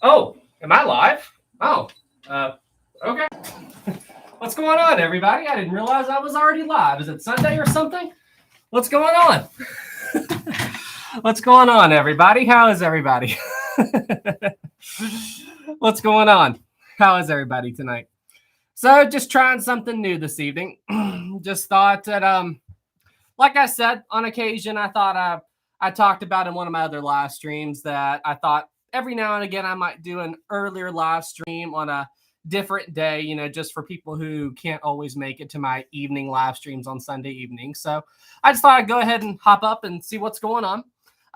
Oh, am I live? Oh, okay. What's going on, everybody? I didn't realize I was already live. Is it Sunday or something? What's going on? What's going on, everybody? How is everybody? What's going on? How is everybody tonight? So, just trying something new this evening. Just thought that, like I said, on occasion, I thought I talked about in one of my other live streams that I thought every now and again I might do an earlier live stream on a different day, just for people who can't always make it to my evening live streams on Sunday evening. So I just thought I'd go ahead and hop up and see what's going on.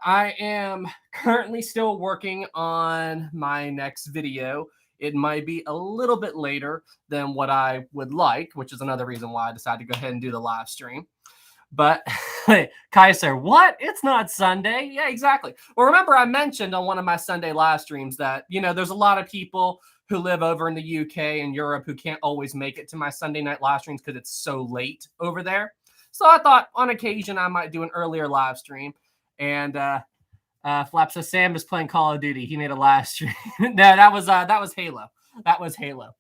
I am currently still working on my next video. It might be a little bit later than what I would like, which is another reason why I decided to go ahead and do the live stream. But Kaiser, what? It's not Sunday. Yeah, exactly. Well, remember I mentioned on one of my Sunday live streams that, there's a lot of people who live over in the UK and Europe who can't always make it to my Sunday night live streams because it's so late over there. So I thought on occasion I might do an earlier live stream. And Flap says Sam is playing Call of Duty. He made a live stream. No, that was Halo. That was Halo.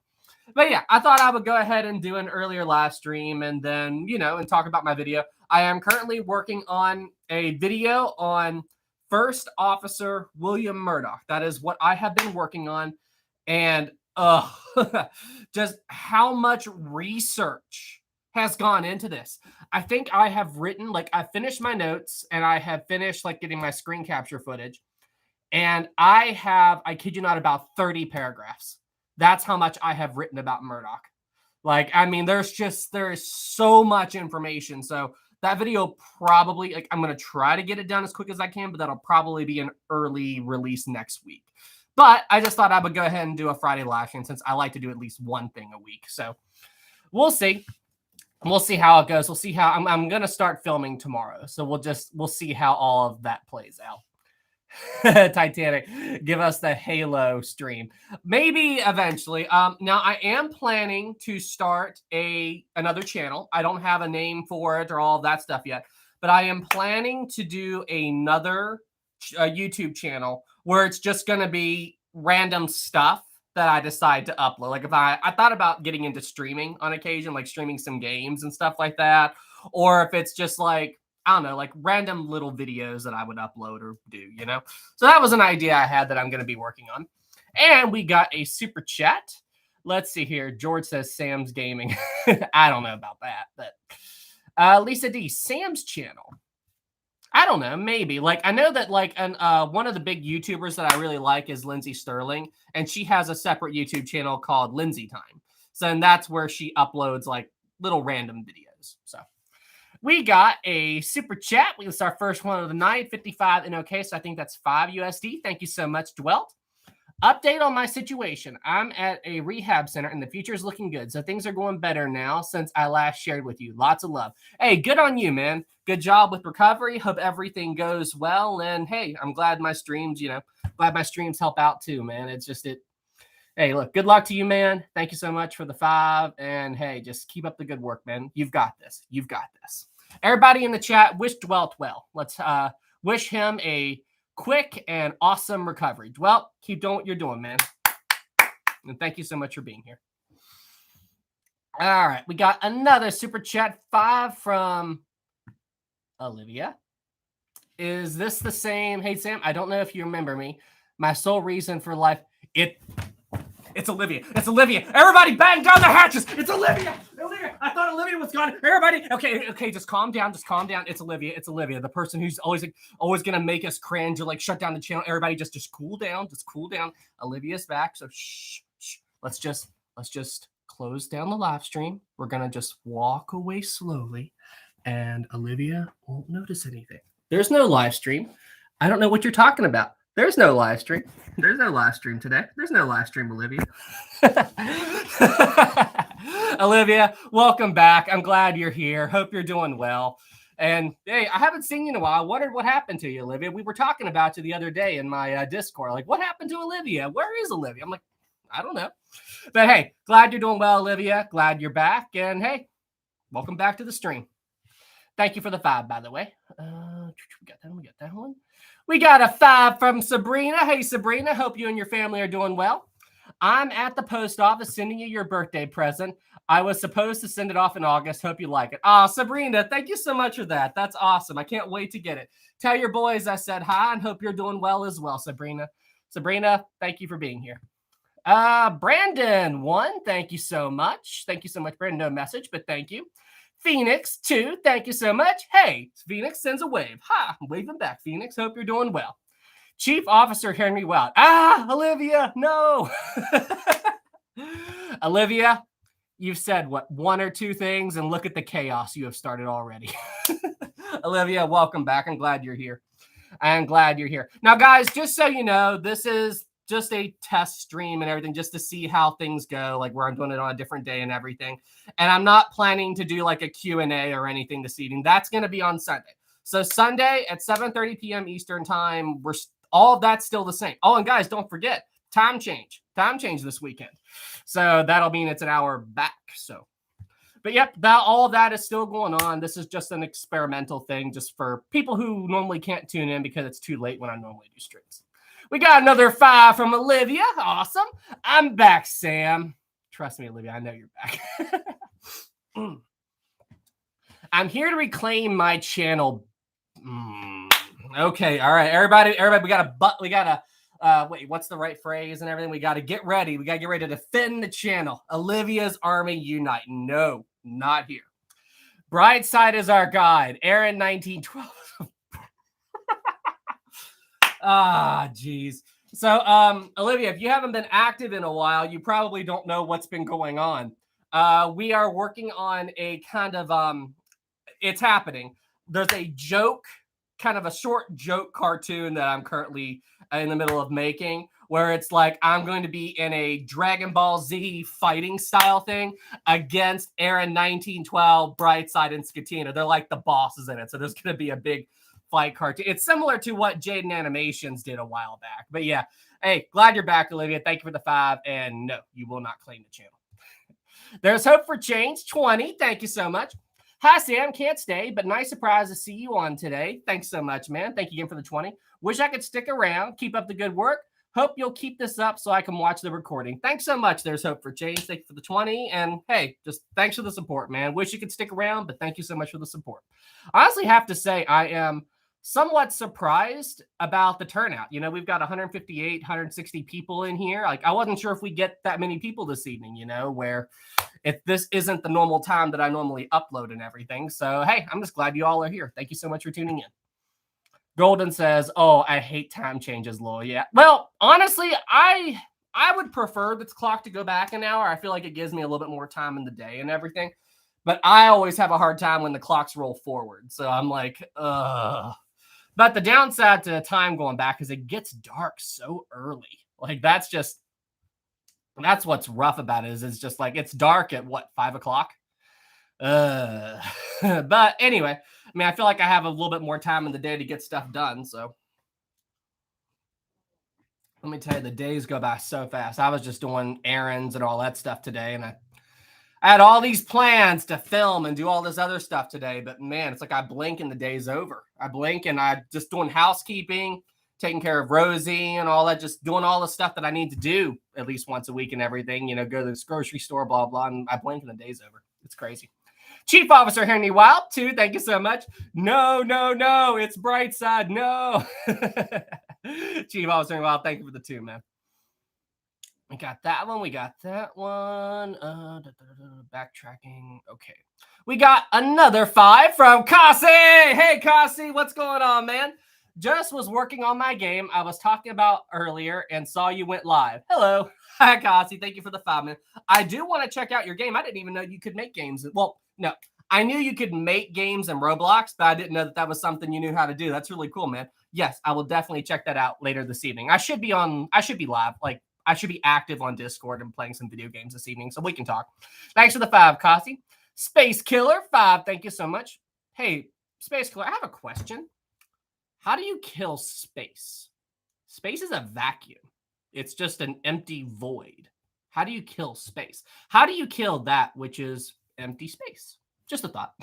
But yeah, I thought I would go ahead and do an earlier live stream and then, and talk about my video. I am currently working on a video on First Officer William Murdoch. That is what I have been working on. And just how much research has gone into this. I think I have written, I finished my notes and I have finished getting my screen capture footage. And I kid you not, about 30 paragraphs. That's how much I have written about Murdoch. There is so much information. So that video probably, I'm going to try to get it done as quick as I can, but that'll probably be an early release next week. But I just thought I would go ahead and do a Friday live stream since I like to do at least one thing a week. So we'll see. We'll see how it goes. We'll see how I'm going to start filming tomorrow. So we'll see how all of that plays out. Titanic, give us the Halo stream. Maybe eventually. Now I am planning to start another channel. I don't have a name for it or all of that stuff yet, but I am planning to do another YouTube channel where it's just going to be random stuff that I decide to upload. If I thought about getting into streaming on occasion, streaming some games and stuff like that, or if it's just I don't know, random little videos that I would upload or do, So that was an idea I had that I'm going to be working on. And we got a super chat. Let's see here. George says Sam's gaming. I don't know about that, but Lisa D, Sam's channel. I don't know, maybe. I know that one of the big YouTubers that I really like is Lindsay Sterling, and she has a separate YouTube channel called Lindsay Time. So and that's where she uploads little random videos. So we got a super chat. We was our first one of the night, 55 NOK. So I think that's 5 USD. Thank you so much, Dwelt. Update on my situation. I'm at a rehab center and the future is looking good. So things are going better now since I last shared with you. Lots of love. Hey, good on you, man. Good job with recovery. Hope everything goes well. And hey, I'm glad my streams, help out too, man. It's just it. Hey, look, good luck to you, man. Thank you so much for the 5. And hey, just keep up the good work, man. You've got this. You've got this. Everybody in the chat, wish Dwelt well. Let's wish him a quick and awesome recovery. Dwelt, keep doing what you're doing, man. And thank you so much for being here. All right, we got another super chat, 5 from Olivia. Is this the same? Hey, Sam, I don't know if you remember me. My sole reason for life. It's Olivia. It's Olivia. Everybody bang down the hatches. It's Olivia. Olivia. I thought Olivia was gone. Everybody. Okay. Just calm down. Just calm down. It's Olivia. It's Olivia. The person who's always going to make us cringe or shut down the channel. Everybody just cool down. Just cool down. Olivia's back. So shh. Let's just close down the live stream. We're going to just walk away slowly and Olivia won't notice anything. There's no live stream. I don't know what you're talking about. There's no live stream. There's no live stream today. There's no live stream, Olivia. Olivia, welcome back. I'm glad you're here. Hope you're doing well. And hey, I haven't seen you in a while. I wondered what happened to you, Olivia. We were talking about you the other day in my Discord. What happened to Olivia? Where is Olivia? I'm I don't know. But hey, glad you're doing well, Olivia. Glad you're back. And hey, welcome back to the stream. Thank you for the 5, by the way. We got that one. We got that one. We got a 5 from Sabrina. Hey, Sabrina. Hope you and your family are doing well. I'm at the post office sending you your birthday present. I was supposed to send it off in August. Hope you like it. Oh, Sabrina, thank you so much for that. That's awesome. I can't wait to get it. Tell your boys I said hi and hope you're doing well as well, Sabrina. Sabrina, thank you for being here. Brandon, 1, thank you so much. Thank you so much, Brandon. No message, but thank you. Phoenix, 2, thank you so much. Hey, Phoenix sends a wave. Ha, I'm waving back, Phoenix. Hope you're doing well. Chief Officer Henry Wild. Olivia, no. Olivia, you've said, what, 1 or 2 things, and look at the chaos you have started already. Olivia, welcome back. I'm glad you're here. I'm glad you're here. Now, guys, just so you know, this is just a test stream and everything, just to see how things go, like where I'm doing it on a different day and everything. And I'm not planning to do like a Q&A or anything this evening. That's going to be on Sunday. So Sunday at 7:30 p.m. Eastern time, all of that's still the same. Oh, and guys, don't forget, time change this weekend. So that'll mean it's an hour back. So, but yep, all of that is still going on. This is just an experimental thing just for people who normally can't tune in because it's too late when I normally do streams. We got another 5 from Olivia. Awesome. I'm back, Sam. Trust me, Olivia, I know you're back. I'm here to reclaim my channel. Okay, all right, everybody, we gotta wait, what's the right phrase and everything? We gotta get ready. We gotta get ready to defend the channel. Olivia's Army Unite. No, not here. Brightside is our guide. Aaron 1912. Geez. So, Olivia, if you haven't been active in a while, you probably don't know what's been going on. We are working on a kind of it's happening. There's a joke, kind of a short joke cartoon that I'm currently in the middle of making, where it's like I'm going to be in a Dragon Ball Z fighting style thing against Aaron 1912, Brightside, and Skatina. They're like the bosses in it. So there's going to be a big fight cartoon. It's similar to what Jaden Animations did a while back. But yeah, hey, glad you're back, Olivia. Thank you for the 5. And no, you will not claim the channel. There's Hope for Change 20. Thank you so much. Hi, Sam. Can't stay, but nice surprise to see you on today. Thanks so much, man. Thank you again for the 20. Wish I could stick around. Keep up the good work. Hope you'll keep this up so I can watch the recording. Thanks so much. There's Hope for Change. Thank you for the 20. And hey, just thanks for the support, man. Wish you could stick around, but thank you so much for the support. I honestly have to say I am somewhat surprised about the turnout. You know, we've got 158, 160 people in here. Like, I wasn't sure if we get that many people this evening, you know, where if this isn't the normal time that I normally upload and everything. So, hey, I'm just glad you all are here. Thank you so much for tuning in. Golden says, oh, I hate time changes, lol. Yeah. Well, honestly, I would prefer this clock to go back an hour. I feel like it gives me a little bit more time in the day and everything. But I always have a hard time when the clocks roll forward. So I'm like, ugh. But the downside to time going back is it gets dark so early. Like, that's what's rough about it is it's just like it's dark at what, 5 o'clock? But anyway, I mean, I feel like I have a little bit more time in the day to get stuff done. So let me tell you, the days go by so fast. I was just doing errands and all that stuff today, and I had all these plans to film and do all this other stuff today, but man, it's like I blink and the day's over. I blink and I just doing housekeeping, taking care of Rosie and all that, just doing all the stuff that I need to do at least once a week and everything, you know, go to this grocery store, blah, blah, and I blink and the day's over. It's crazy. Chief Officer Henry Wild, 2, thank you so much. No, it's Brightside, no. Chief Officer Henry Wild, thank you for the 2, man. We got that one. Backtracking. Okay. We got another 5 from Kasi. Hey, Kasi, what's going on, man? Just was working on my game I was talking about earlier and saw you went live. Hello. Hi, Kasi. Thank you for the 5, man. I do want to check out your game. I didn't even know you could make games. Well, no. I knew you could make games in Roblox, but I didn't know that was something you knew how to do. That's really cool, man. Yes, I will definitely check that out later this evening. I should be live. Like, I should be active on Discord and playing some video games this evening, so we can talk. Thanks for the 5, Kasi. Space Killer 5, thank you so much. Hey, Space Killer, I have a question. How do you kill space? Space is a vacuum. It's just an empty void. How do you kill space? How do you kill that which is empty space? Just a thought.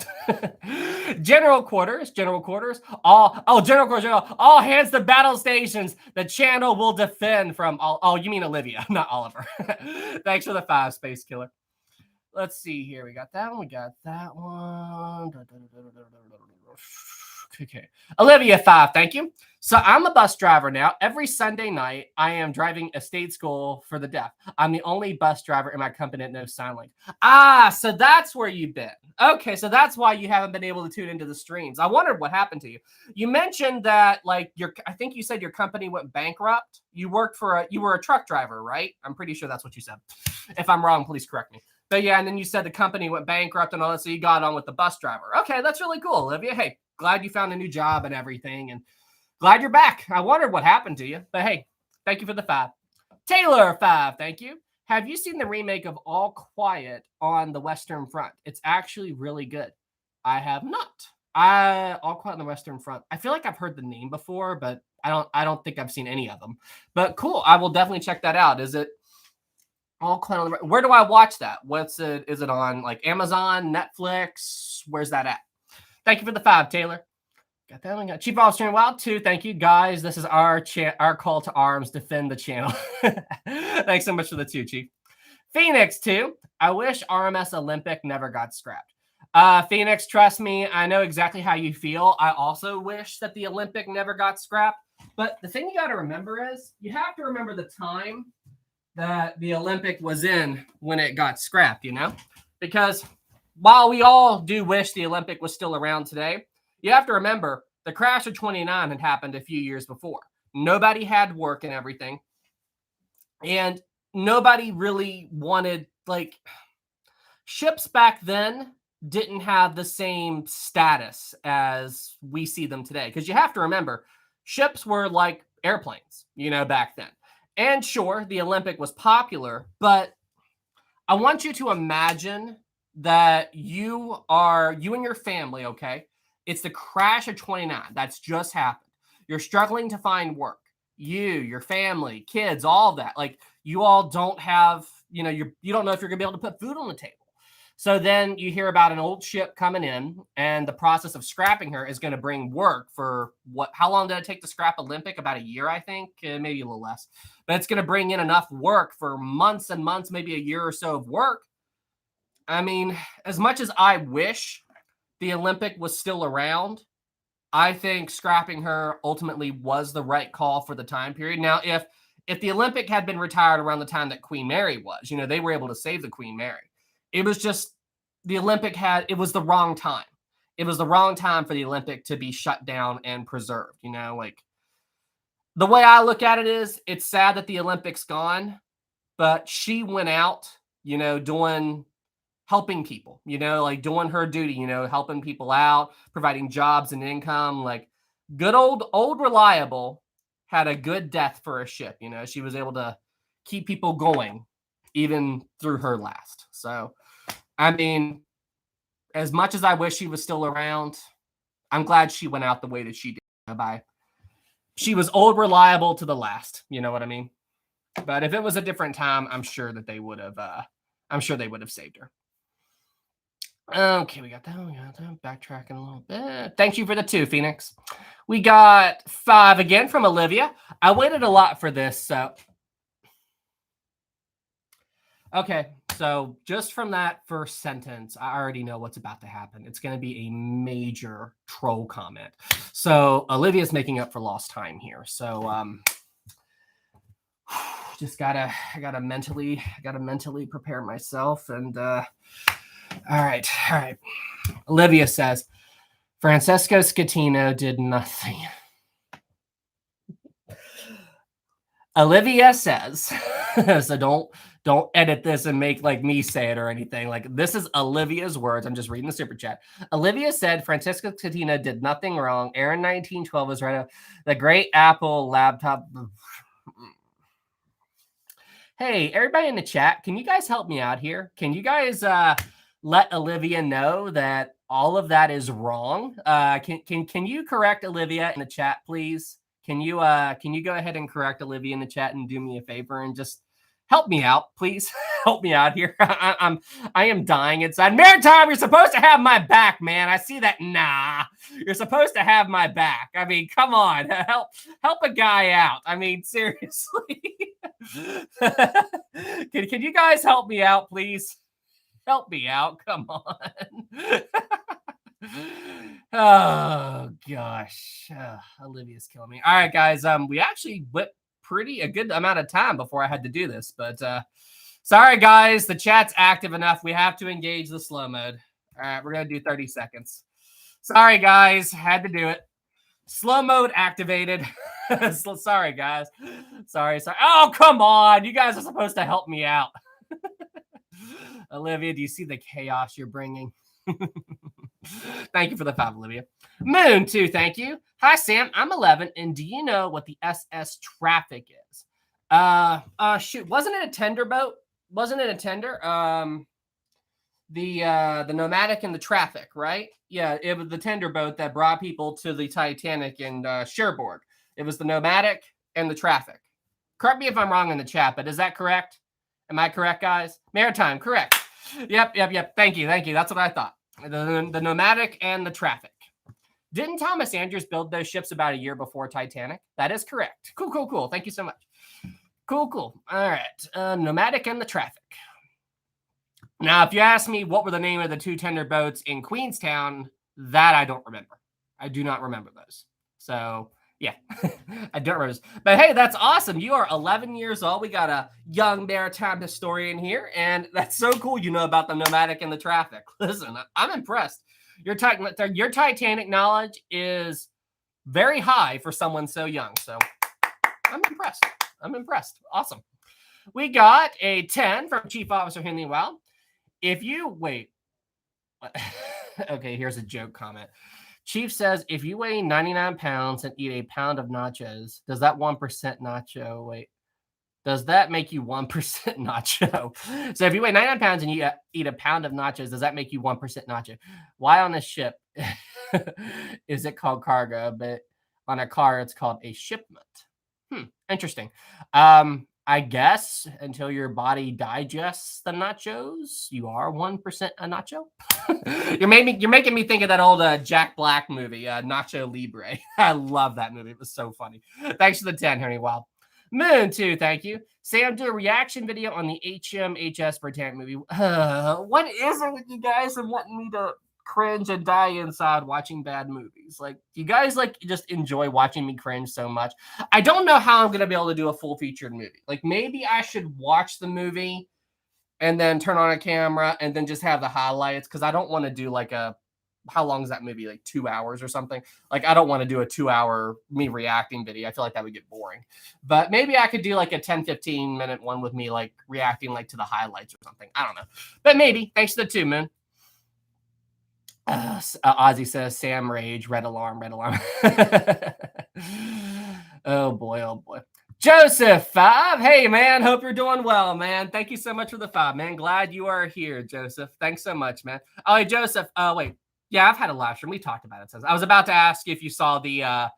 General quarters. General quarters. All hands to battle stations. The channel will defend from all. Oh, you mean Olivia, not Oliver. Thanks for the 5, Space Killer. Let's see here. We got that one. We got that one. Okay. Olivia 5, thank you. So I'm a bus driver now. Every Sunday night, I am driving a state school for the deaf. I'm the only bus driver in my company that knows sign language. Ah, so that's where you've been. Okay, so that's why you haven't been able to tune into the streams. I wondered what happened to you. You mentioned that, like, I think you said your company went bankrupt. You were a truck driver, right? I'm pretty sure that's what you said. If I'm wrong, please correct me. But yeah, and then you said the company went bankrupt and all that, so you got on with the bus driver. Okay, that's really cool, Olivia. Hey, glad you found a new job and everything, and glad you're back. I wondered what happened to you, but hey, thank you for the 5. Taylor 5, thank you. Have you seen the remake of All Quiet on the Western Front? It's actually really good. I have not. All Quiet on the Western Front. I feel like I've heard the name before, but I don't think I've seen any of them. But cool, I will definitely check that out. Is it All Quiet on the Where do I watch that? What's it? Is it on like Amazon, Netflix? Where's that at? Thank you for the 5, Taylor. Got that one. Got Chief Officer in Wild 2. Thank you, guys. This is our call to arms. Defend the channel. Thanks so much for the 2, Chief. Phoenix 2. I wish RMS Olympic never got scrapped. Phoenix, trust me, I know exactly how you feel. I also wish that the Olympic never got scrapped. But the thing you got to remember is you have to remember the time that the Olympic was in when it got scrapped, you know? Because while we all do wish the Olympic was still around today, you have to remember the crash of 29 had happened a few years before. Nobody had work and everything. And nobody really wanted, like, ships back then didn't have the same status as we see them today. Because you have to remember, ships were like airplanes, you know, back then. And sure, the Olympic was popular, but I want you to imagine that you and your family, okay? It's the crash of 29. That's just happened. You're struggling to find work. Your family, kids, all of that. Like, you all don't have, you don't know if you're going to be able to put food on the table. So then you hear about an old ship coming in, and the process of scrapping her is going to bring work for how long did it take to scrap Olympic? About a year, I think, maybe a little less. But it's going to bring in enough work for months and months, maybe a year or so of work. I mean, as much as I wish the Olympic was still around, I think scrapping her ultimately was the right call for the time period. Now, if the Olympic had been retired around the time that Queen Mary was, they were able to save the Queen Mary. It was just the Olympic it was the wrong time. It was the wrong time for the Olympic to be shut down and preserved. Like, the way I look at it is, it's sad that the Olympics gone, but she went out, helping people, like doing her duty, helping people out, providing jobs and income. Like, good old Reliable had a good death for a ship. She was able to keep people going even through her last. So, I mean, as much as I wish she was still around, I'm glad she went out the way that she did. She was old Reliable to the last. You know what I mean? But if it was a different time, I'm sure that they would have. I'm sure they would have saved her. Okay, we got that. Backtracking a little bit. Thank you for the 2, Phoenix. We got 5 again from Olivia. I waited a lot for this, so. Okay, so just from that first sentence, I already know what's about to happen. It's going to be a major troll comment. So Olivia's making up for lost time here. So I gotta mentally prepare myself. And all right. Olivia says, Francesco Scatino did nothing. Olivia says, so don't edit this and make like me say it or anything. Like, this is Olivia's words. I'm just reading the super chat. Olivia said Francesco Scatino did nothing wrong. Aaron 1912 is right. The great Apple laptop. Hey, everybody in the chat, can you guys help me out here? Can you guys let Olivia know that all of that is wrong? Can you correct Olivia in the chat, please? Can you go ahead and correct Olivia in the chat and do me a favor and just help me out, please. Help me out here. I am dying inside. Maritime, you're supposed to have my back, man. I see that. Nah, you're supposed to have my back. I mean, come on, help a guy out. I mean, seriously. Can you guys help me out, please? Help me out. Come on. Oh gosh. Olivia's killing me. All right, guys. We actually went a good amount of time before I had to do this, but sorry guys, the chat's active enough. We have to engage the slow mode. All right, we're gonna do 30 seconds. Sorry guys, had to do it. Slow mode activated. Sorry guys. Sorry. Oh, come on. You guys are supposed to help me out. Olivia, do you see the chaos you're bringing? Thank you for the 5, Olivia. Moon 2, thank you. Hi, Sam. I'm 11, and do you know what the SS traffic is? Shoot, wasn't it a tender boat? Wasn't it a tender? The nomadic and the traffic, right? Yeah, it was the tender boat that brought people to the Titanic and Cherbourg. It was the nomadic and the traffic. Correct me if I'm wrong in the chat, but is that correct? Am I correct, guys? Maritime, correct. Yep. Thank you. That's what I thought. The nomadic and the traffic. Didn't Thomas Andrews build those ships about a year before Titanic? That is correct. Cool. Thank you so much. Cool. All right. Nomadic and the traffic. Now, if you ask me what were the name of the 2 tender boats in Queenstown, that I don't remember. I do not remember those. So, yeah, I don't remember those. But hey, that's awesome. You are 11 years old. We got a young maritime historian here, and that's so cool you know about the nomadic and the traffic. Listen, I'm impressed. Your Titanic knowledge is very high for someone so young. So, I'm impressed. Awesome. We got a 10 from Chief Officer Henry Well. Okay, here's a joke comment. Chief says, if you weigh 99 pounds and eat a pound of nachos, does that 1% nacho, does that make you 1% nacho? So if you weigh 99 pounds and you eat a pound of nachos, does that make you 1% nacho? Why on a ship is it called cargo, but on a car it's called a shipment? Interesting. I guess until your body digests the nachos, you are 1% a nacho. You're making me think of that old Jack Black movie, Nacho Libre. I love that movie. It was so funny. Thanks for the 10, Henry Wild. Moon 2, thank you. Sam, do a reaction video on the HMHS Britannic movie. What is it with you guys and wanting me to cringe and die inside watching bad movies? Like, you guys just enjoy watching me cringe so much. I don't know how I'm gonna be able to do a full featured movie. Like, maybe I should watch the movie and then turn on a camera and then just have the highlights, because I don't want to do how long is that movie, like 2 hours or something? Like, I don't want to do a 2-hour me reacting video. I feel like that would get boring. But maybe I could do like a 10-15 minute one with me like reacting to the highlights or something. I don't know, but maybe. Thanks to the 2, Moon. Ozzy says, Sam rage, red alarm. Oh boy. Joseph 5. Hey man, hope you're doing well, man. Thank you so much for the 5, man. Glad you are here, Joseph. Thanks so much, man. Oh, hey, Joseph. Wait. Yeah, I've had a live stream. We talked about it. I was about to ask if you saw the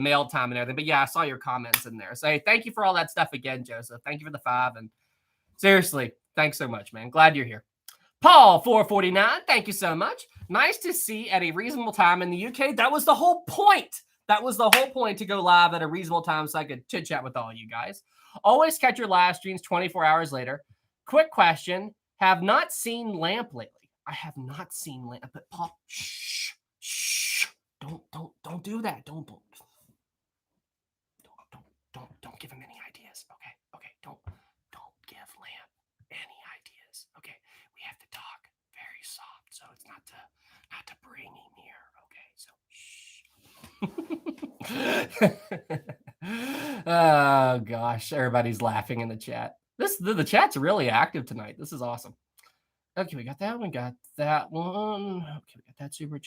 mail time and everything, but yeah, I saw your comments in there. So hey, thank you for all that stuff again, Joseph. Thank you for the 5, and seriously, thanks so much, man. Glad you're here. Paul 449, thank you so much. Nice to see at a reasonable time in the UK. That was the whole point. To go live at a reasonable time so I could chit chat with all you guys. Always catch your live streams 24 hours later. Quick question. Have not seen Lamp lately. I have not seen Lamp, but Paul, shh. Don't do that. Don't give him any ideas. Okay. Don't give Lamp any ideas. Okay. We have to talk very soft, so it's not to bring him here. Okay, so shh. Oh gosh, everybody's laughing in the chat. The chat's really active tonight. This is awesome. Okay, we got that one. Okay, we got that super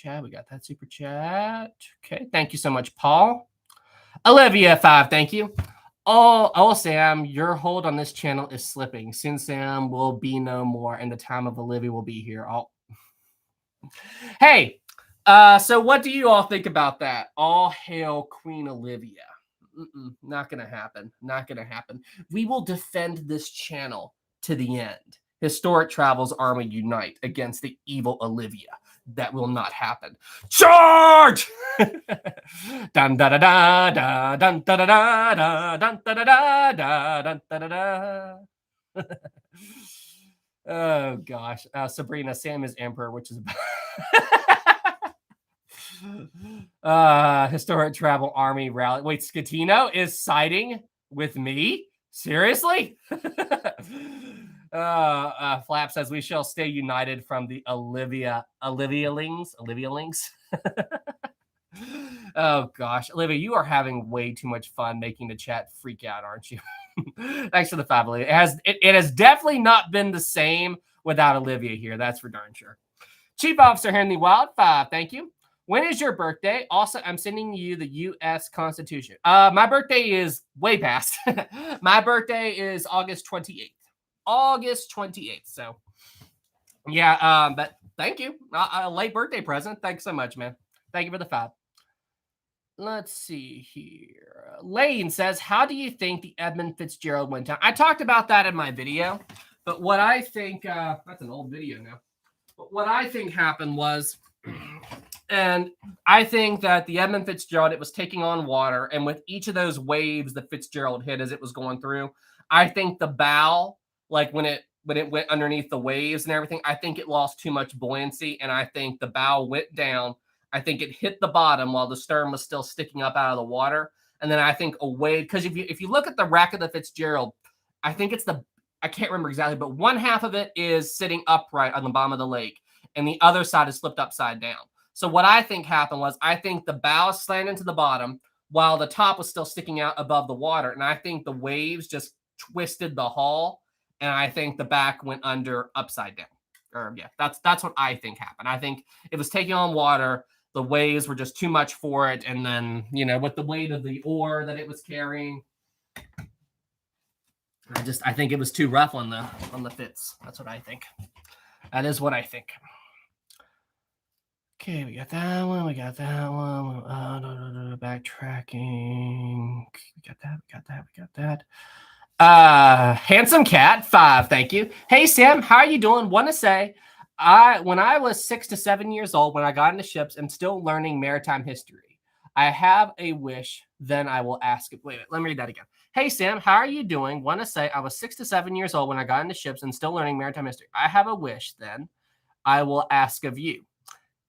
chat. Okay, thank you so much, Paul. Olivia 5, thank you. Oh, Sam, your hold on this channel is slipping. Soon Sam will be no more, and the time of Olivia will be here. Hey, so what do you all think about that? All hail Queen Olivia. Not gonna happen. Not gonna happen. We will defend this channel to the end. Historic Travels Army unite against the evil Olivia. That will not happen. Charge! Dun da da da da dun da da da da dun da da da da dun da da da. Oh gosh, Sabrina, Sam is emperor, which is Historic Travel Army rally. Wait, Scatino is siding with me? Seriously? Flap says we shall stay united from the Olivia Lings. Oh gosh, Olivia, you are having way too much fun making the chat freak out, aren't you? Thanks for the 5, Olivia. It has definitely not been the same without Olivia here. That's for darn sure. Chief Officer Henry Wild 5, thank you. When is your birthday? Also, I'm sending you the U.S. Constitution. My birthday is way past. My birthday is August 28th. August 28th. So, yeah, but thank you. A late birthday present. Thanks so much, man. Thank you for the 5. Let's see here. Lane says, how do you think the Edmund Fitzgerald went down? I talked about that in my video, but what I think, that's an old video now. But what I think happened was, and I think that the Edmund Fitzgerald, it was taking on water, and with each of those waves that Fitzgerald hit as it was going through, I think the bow, like when it went underneath the waves and everything, I think it lost too much buoyancy, and I think the bow went down. I think it hit the bottom while the stern was still sticking up out of the water, and then I think a wave, because if you look at the wreck of the Fitzgerald, I think it's I can't remember exactly, but one half of it is sitting upright on the bottom of the lake, and the other side is flipped upside down. So what I think happened was I think the bow slanted to the bottom while the top was still sticking out above the water. And I think the waves just twisted the hull, and I think the back went under upside down. Or yeah, that's what I think happened. I think it was taking on water. The waves were just too much for it. And then, with the weight of the oar that it was carrying, I think it was too rough on the Fitz. That's what I think. That is what I think. Okay, we got that one. Backtracking. We got that. Handsome Cat 5, thank you. Hey Sam, how are you doing? Want to say, when I was 6 to 7 years old, when I got into ships, I'm still learning maritime history. I have a wish, then I will ask it. Wait, let me read that again. Hey Sam, how are you doing? Want to say, I was 6 to 7 years old when I got into ships and still learning maritime history. I have a wish, then I will ask of you.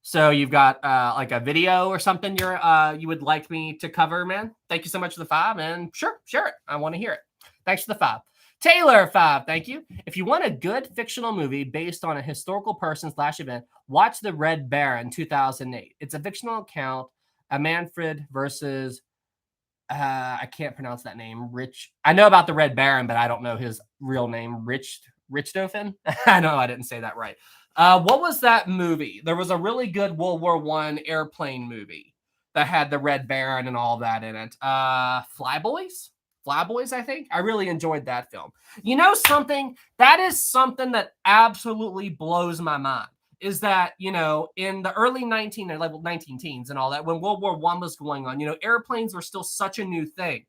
So you've got like a video or something you would like me to cover, man. Thank you so much for the 5, and sure, share it. I want to hear it. Thanks for the 5. Taylor 5, thank you. If you want a good fictional movie based on a historical person/event, watch The Red Baron 2008. It's a fictional account of Manfred versus I can't pronounce that name. I know about the Red Baron, but I don't know his real name. Richthofen. I know I didn't say that right. What was that movie? There was a really good World War I airplane movie that had the Red Baron and all that in it. Flyboys, I think. I really enjoyed that film. You know something? That is something that absolutely blows my mind. Is that, in the early 19 teens and all that, when World War I was going on, airplanes were still such a new thing.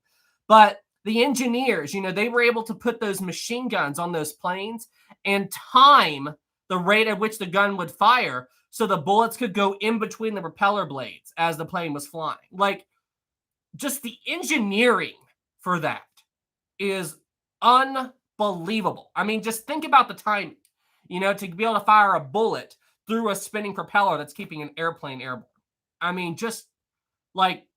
But the engineers, they were able to put those machine guns on those planes and time the rate at which the gun would fire so the bullets could go in between the propeller blades as the plane was flying. Like, just the engineering for that is unbelievable. I mean, just think about the timing, to be able to fire a bullet through a spinning propeller that's keeping an airplane airborne. I mean, just like,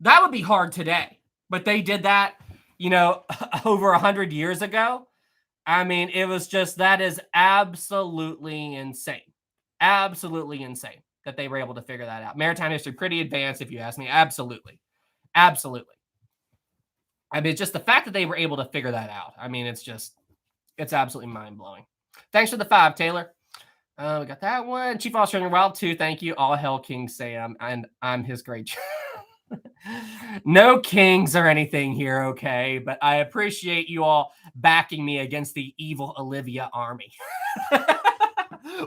that would be hard today, but they did that, over 100 years ago. I mean, it was just, that is absolutely insane. Absolutely insane that they were able to figure that out. Maritime history, pretty advanced, if you ask me. Absolutely. Absolutely. I mean, just the fact that they were able to figure that out. I mean, it's absolutely mind-blowing. Thanks for the 5, Taylor. We got that one. Chief Officer in Wild 2, thank you. All hail King Sam, and I'm his great... No kings or anything here, okay? But I appreciate you all backing me against the evil Olivia army.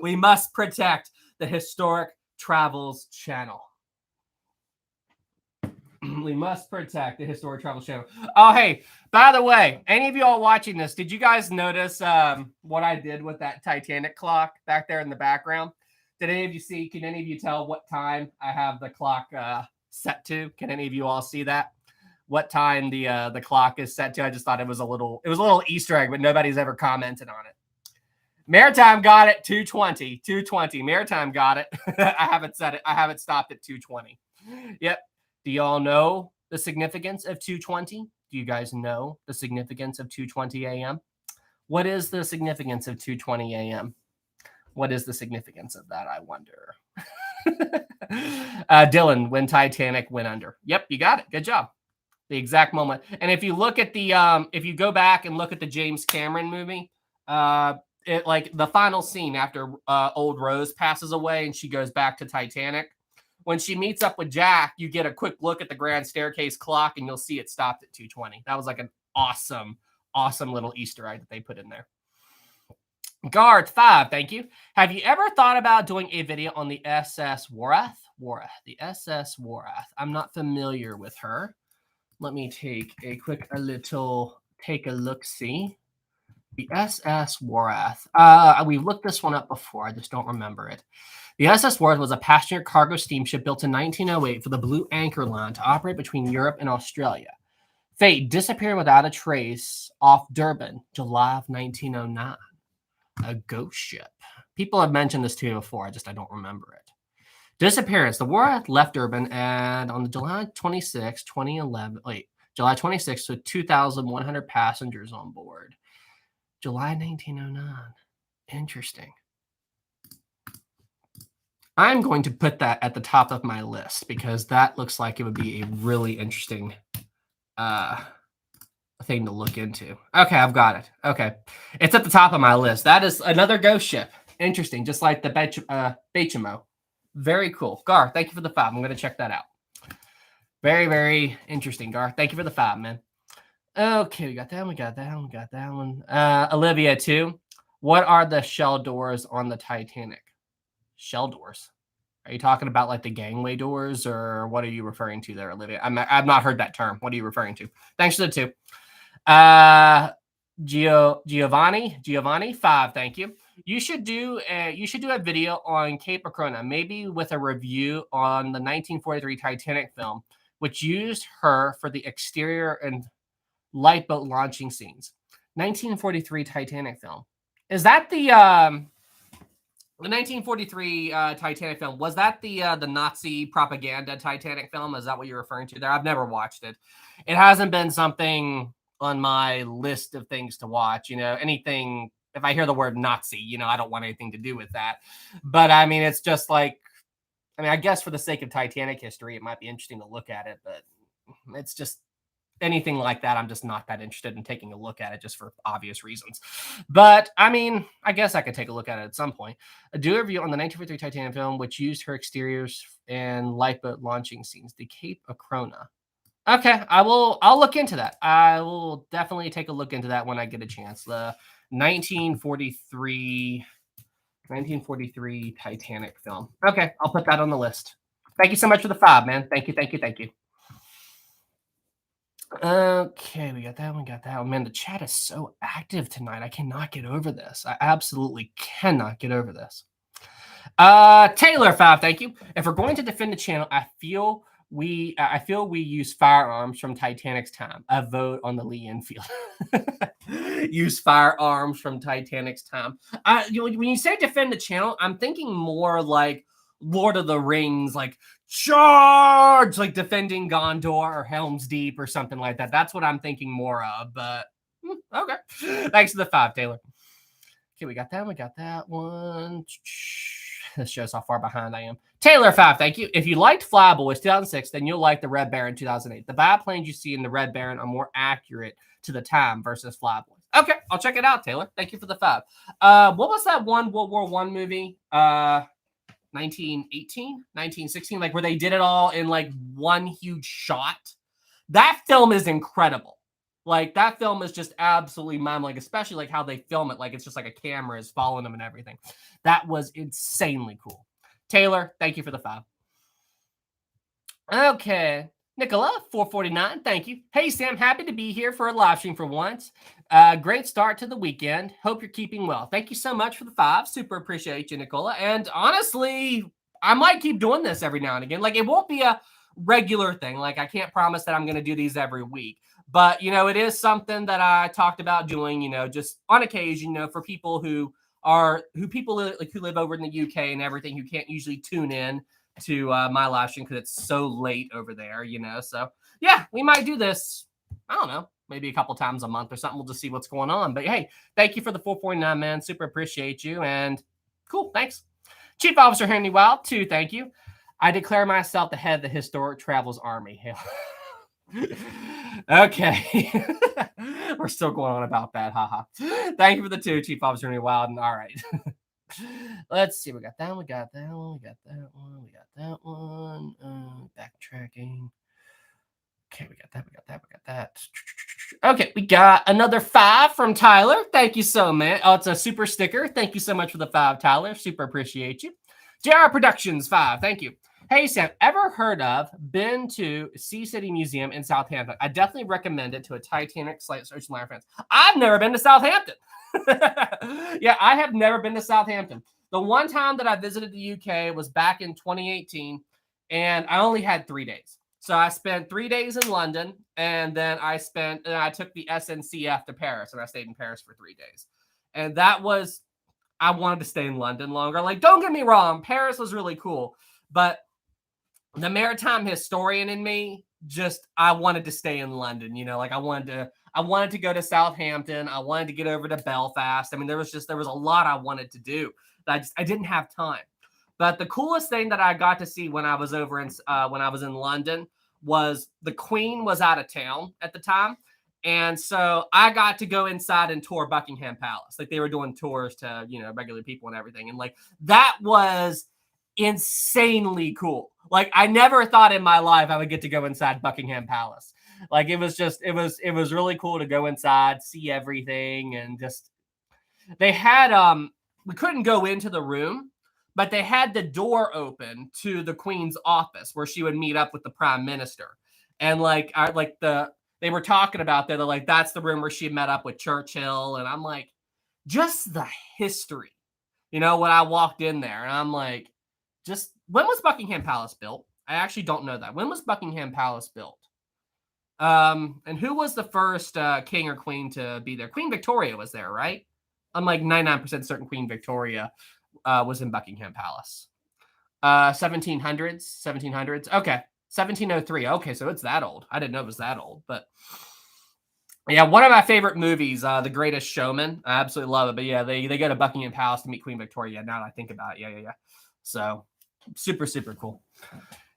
We must protect the Historic Travels channel. family must protect the Historic Travel Channel. Oh, hey, by the way, any of you all watching this, did you guys notice what I did with that Titanic clock back there in the background? Did any of you see? Can any of you tell what time I have the clock set to? Can any of you all see that? What time the clock is set to? I just thought it was a little Easter egg, but nobody's ever commented on it. Maritime got it 2:20. 2:20. Maritime got it. I haven't said it. I haven't stopped at 2:20. Yep. Do y'all know the significance of 2:20? Do you guys know the significance of 2:20 a.m.? What is the significance of 2:20 a.m.? What is the significance of that, I wonder? Dylan, when Titanic went under. Yep, you got it. Good job. The exact moment. And if you look at the, if you go back and look at the James Cameron movie, it like the final scene after old Rose passes away and she goes back to Titanic. When she meets up with Jack, you get a quick look at the grand staircase clock and you'll see it stopped at 2:20. That was like an awesome, awesome little Easter egg that they put in there. Garth 5, thank you. Have you ever thought about doing a video on the SS Warath? The SS Warath. I'm not familiar with her. Let me take a look-see. The SS Warath. We've looked this one up before. I just don't remember it. The SS Warath was a passenger cargo steamship built in 1908 for the Blue Anchor Line to operate between Europe and Australia. Fate disappeared without a trace off Durban, July of 1909. A ghost ship. People have mentioned this to me before. I don't remember it. Disappearance. The Warath left Durban and on July 26, 2011. July 26 with 2,100 passengers on board. July 1909. Interesting. I'm going to put that at the top of my list because that looks like it would be a really interesting thing to look into. Okay, I've got it. Okay. It's at the top of my list. That is another ghost ship. Interesting. Just like the Bechamo. Very cool. Gar, thank you for the 5. I'm going to check that out. Very, very interesting, Gar. Thank you for the 5, man. Okay, we got that one. Olivia, too. What are the shell doors on the Titanic? Shell doors? Are you talking about like the gangway doors or what are you referring to there, Olivia? I've not heard that term. What are you referring to? Thanks for the 2. Giovanni, 5, thank you. You should do a video on Cape Aquatania, maybe with a review on the 1943 Titanic film, which used her for the exterior and lifeboat launching scenes. 1943 Titanic film. Is that the 1943 Titanic film? Was that the Nazi propaganda Titanic film? Is that what you're referring to there? I've never watched it. It hasn't been something on my list of things to watch. Anything. If I hear the word Nazi, I don't want anything to do with that. But I mean, it's just like, I guess for the sake of Titanic history, it might be interesting to look at it, but it's just anything like that. I'm just not that interested in taking a look at it just for obvious reasons. But I mean, I guess I could take a look at it at some point. Do a review on the 1943 Titanic film, which used her exteriors and lifeboat launching scenes, the Cape Aquatania. Okay, I'll look into that. I will definitely take a look into that when I get a chance. The 1943 Titanic film. Okay, I'll put that on the list. Thank you so much for the 5, man. Thank you. Okay, we got that one. Man, the chat is so active tonight. I cannot get over this. I absolutely cannot get over this. Taylor 5, thank you. If we're going to defend the channel, I feel we use firearms from Titanic's time. I vote on the Lee Enfield. Use firearms from Titanic's time. When you say defend the channel, I'm thinking more like Lord of the Rings, like charge, like defending Gondor or Helm's Deep or something like that. That's what I'm thinking more of. But okay, thanks for the 5, Taylor. Okay, we got that one. This shows how far behind I am. Taylor 5, thank you. If you liked Flyboys 2006, then you'll like the Red Baron 2008. The biplanes you see in the Red Baron are more accurate to the time versus Flyboys. Okay, I'll check it out, Taylor. Thank you for the 5. What was that one World War I movie? 1918, 1916, like where they did it all in like one huge shot. That film is incredible. Like that film is just absolutely mind-blowing, especially like how they film it. Like it's just like a camera is following them and everything. That was insanely cool. Taylor, thank you for the 5. Okay. Nicola, 449, thank you. Hey, Sam, happy to be here for a live stream for once. Great start to the weekend. Hope you're keeping well. Thank you so much for the 5. Super appreciate you, Nicola. And honestly, I might keep doing this every now and again. Like, it won't be a regular thing. Like, I can't promise that I'm going to do these every week. But, it is something that I talked about doing, just on occasion, for people who live over in the UK and everything, who can't usually tune in to my live stream because it's so late over there, So yeah, we might do this. I don't know, maybe a couple times a month or something. We'll just see what's going on. But hey, thank you for the 449, man. Super appreciate you. And cool, thanks. Chief Officer Henry Wild, 2, thank you. I declare myself the head of the Historic Travels Army. Okay. We're still going on about that. Haha. Thank you for the 2, Chief Officer Henry Wild. And all right. Let's see. We got that one. We got that one. We got that one. We got that one. Backtracking. Okay, we got that. We got that. We got that. Okay, we got another 5 from Tyler. Thank you so much. Oh, it's a super sticker. Thank you so much for the 5, Tyler. Super appreciate you. JR Productions 5. Thank you. Hey, Sam, been to Sea City Museum in Southampton? I definitely recommend it to a Titanic Ocean Liner fans. I've never been to Southampton. Yeah, I have never been to Southampton. The one time that I visited the UK was back in 2018, and I only had 3 days. So I spent 3 days in London, and then I took the SNCF to Paris, and I stayed in Paris for 3 days. And I wanted to stay in London longer. Like, don't get me wrong, Paris was really cool, but the maritime historian in me I wanted to stay in London, like I wanted to go to Southampton. I wanted to get over to Belfast. I mean, there was a lot I wanted to do that I didn't have time. But the coolest thing that I got to see when I was in London was the Queen was out of town at the time. And so I got to go inside and tour Buckingham Palace. Like, they were doing tours to, regular people and everything. And like, that was insanely cool. Like, I never thought in my life I would get to go inside Buckingham Palace. Like, it was really cool to go inside, see everything. And just, they had, we couldn't go into the room, but they had the door open to the Queen's office where she would meet up with the Prime Minister. And they were talking about that. They're like, that's the room where she met up with Churchill. And I'm like, just the history, when I walked in there, and I'm like, when was Buckingham Palace built? I actually don't know that. When was Buckingham Palace built? And who was the first king or queen to be there? Queen Victoria was there, right? I'm like 99% certain Queen Victoria was in Buckingham Palace. 1700s. Okay. 1703. Okay, so it's that old. I didn't know it was that old, but yeah, one of my favorite movies, The Greatest Showman. I absolutely love it. But yeah, they go to Buckingham Palace to meet Queen Victoria. Now that I think about it, yeah. So super, super cool.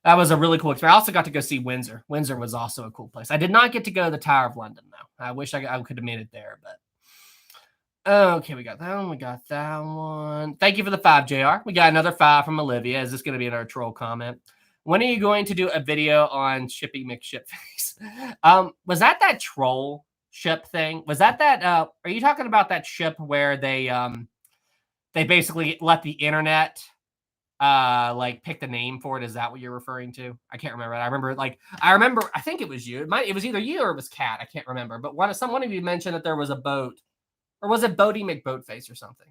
That was a really cool experience. I also got to go see Windsor. Windsor was also a cool place. I did not get to go to the Tower of London, though. I wish I could have made it there, but okay, we got that one. We got that one. Thank you for the 5, JR. We got another 5 from Olivia. Is this going to be another troll comment? When are you going to do a video on Shippy McShipface? Was that troll ship thing? Was that are you talking about that ship where they basically let the internet pick the name for it? Is that what you're referring to? I can't remember. I remember I think it was you. It was either you or it was Kat. I can't remember. But one of you mentioned that there was a boat, or was it Bodie McBoatface or something?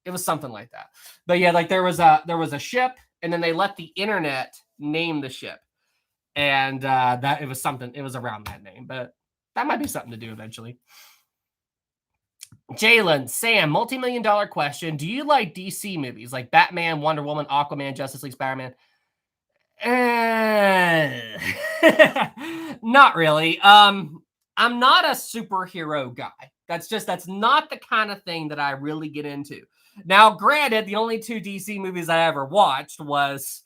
It was something like that. But yeah, like there was a ship, and then they let the internet name the ship. And that it was around that name, but that might be something to do eventually. Jalen, Sam, multi-million-dollar question. Do you like DC movies like Batman, Wonder Woman, Aquaman, Justice League, Spider-Man? Not really. I'm not a superhero guy. That's not the kind of thing that I really get into. Now, granted, the only 2 DC movies I ever watched was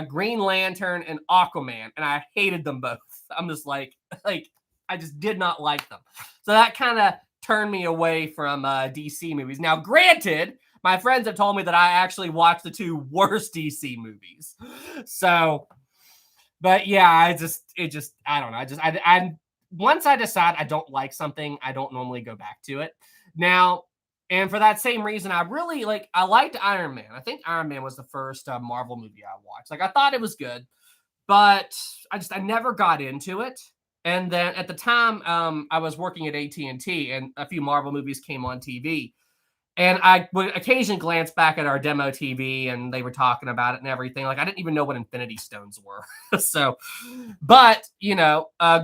Green Lantern and Aquaman, and I hated them both. I'm just like I just did not like them. So that kind of turned me away from DC movies. Now, granted, my friends have told me that I actually watched the 2 worst DC movies. So, but yeah, I don't know. I once I decide I don't like something, I don't normally go back to it. Now, and for that same reason, I liked Iron Man. I think Iron Man was the first Marvel movie I watched. Like, I thought it was good, but I never got into it. And then at the time, I was working at AT&T, and a few Marvel movies came on TV. And I would occasionally glance back at our demo TV, and they were talking about it and everything. Like, I didn't even know what Infinity Stones were. So, but,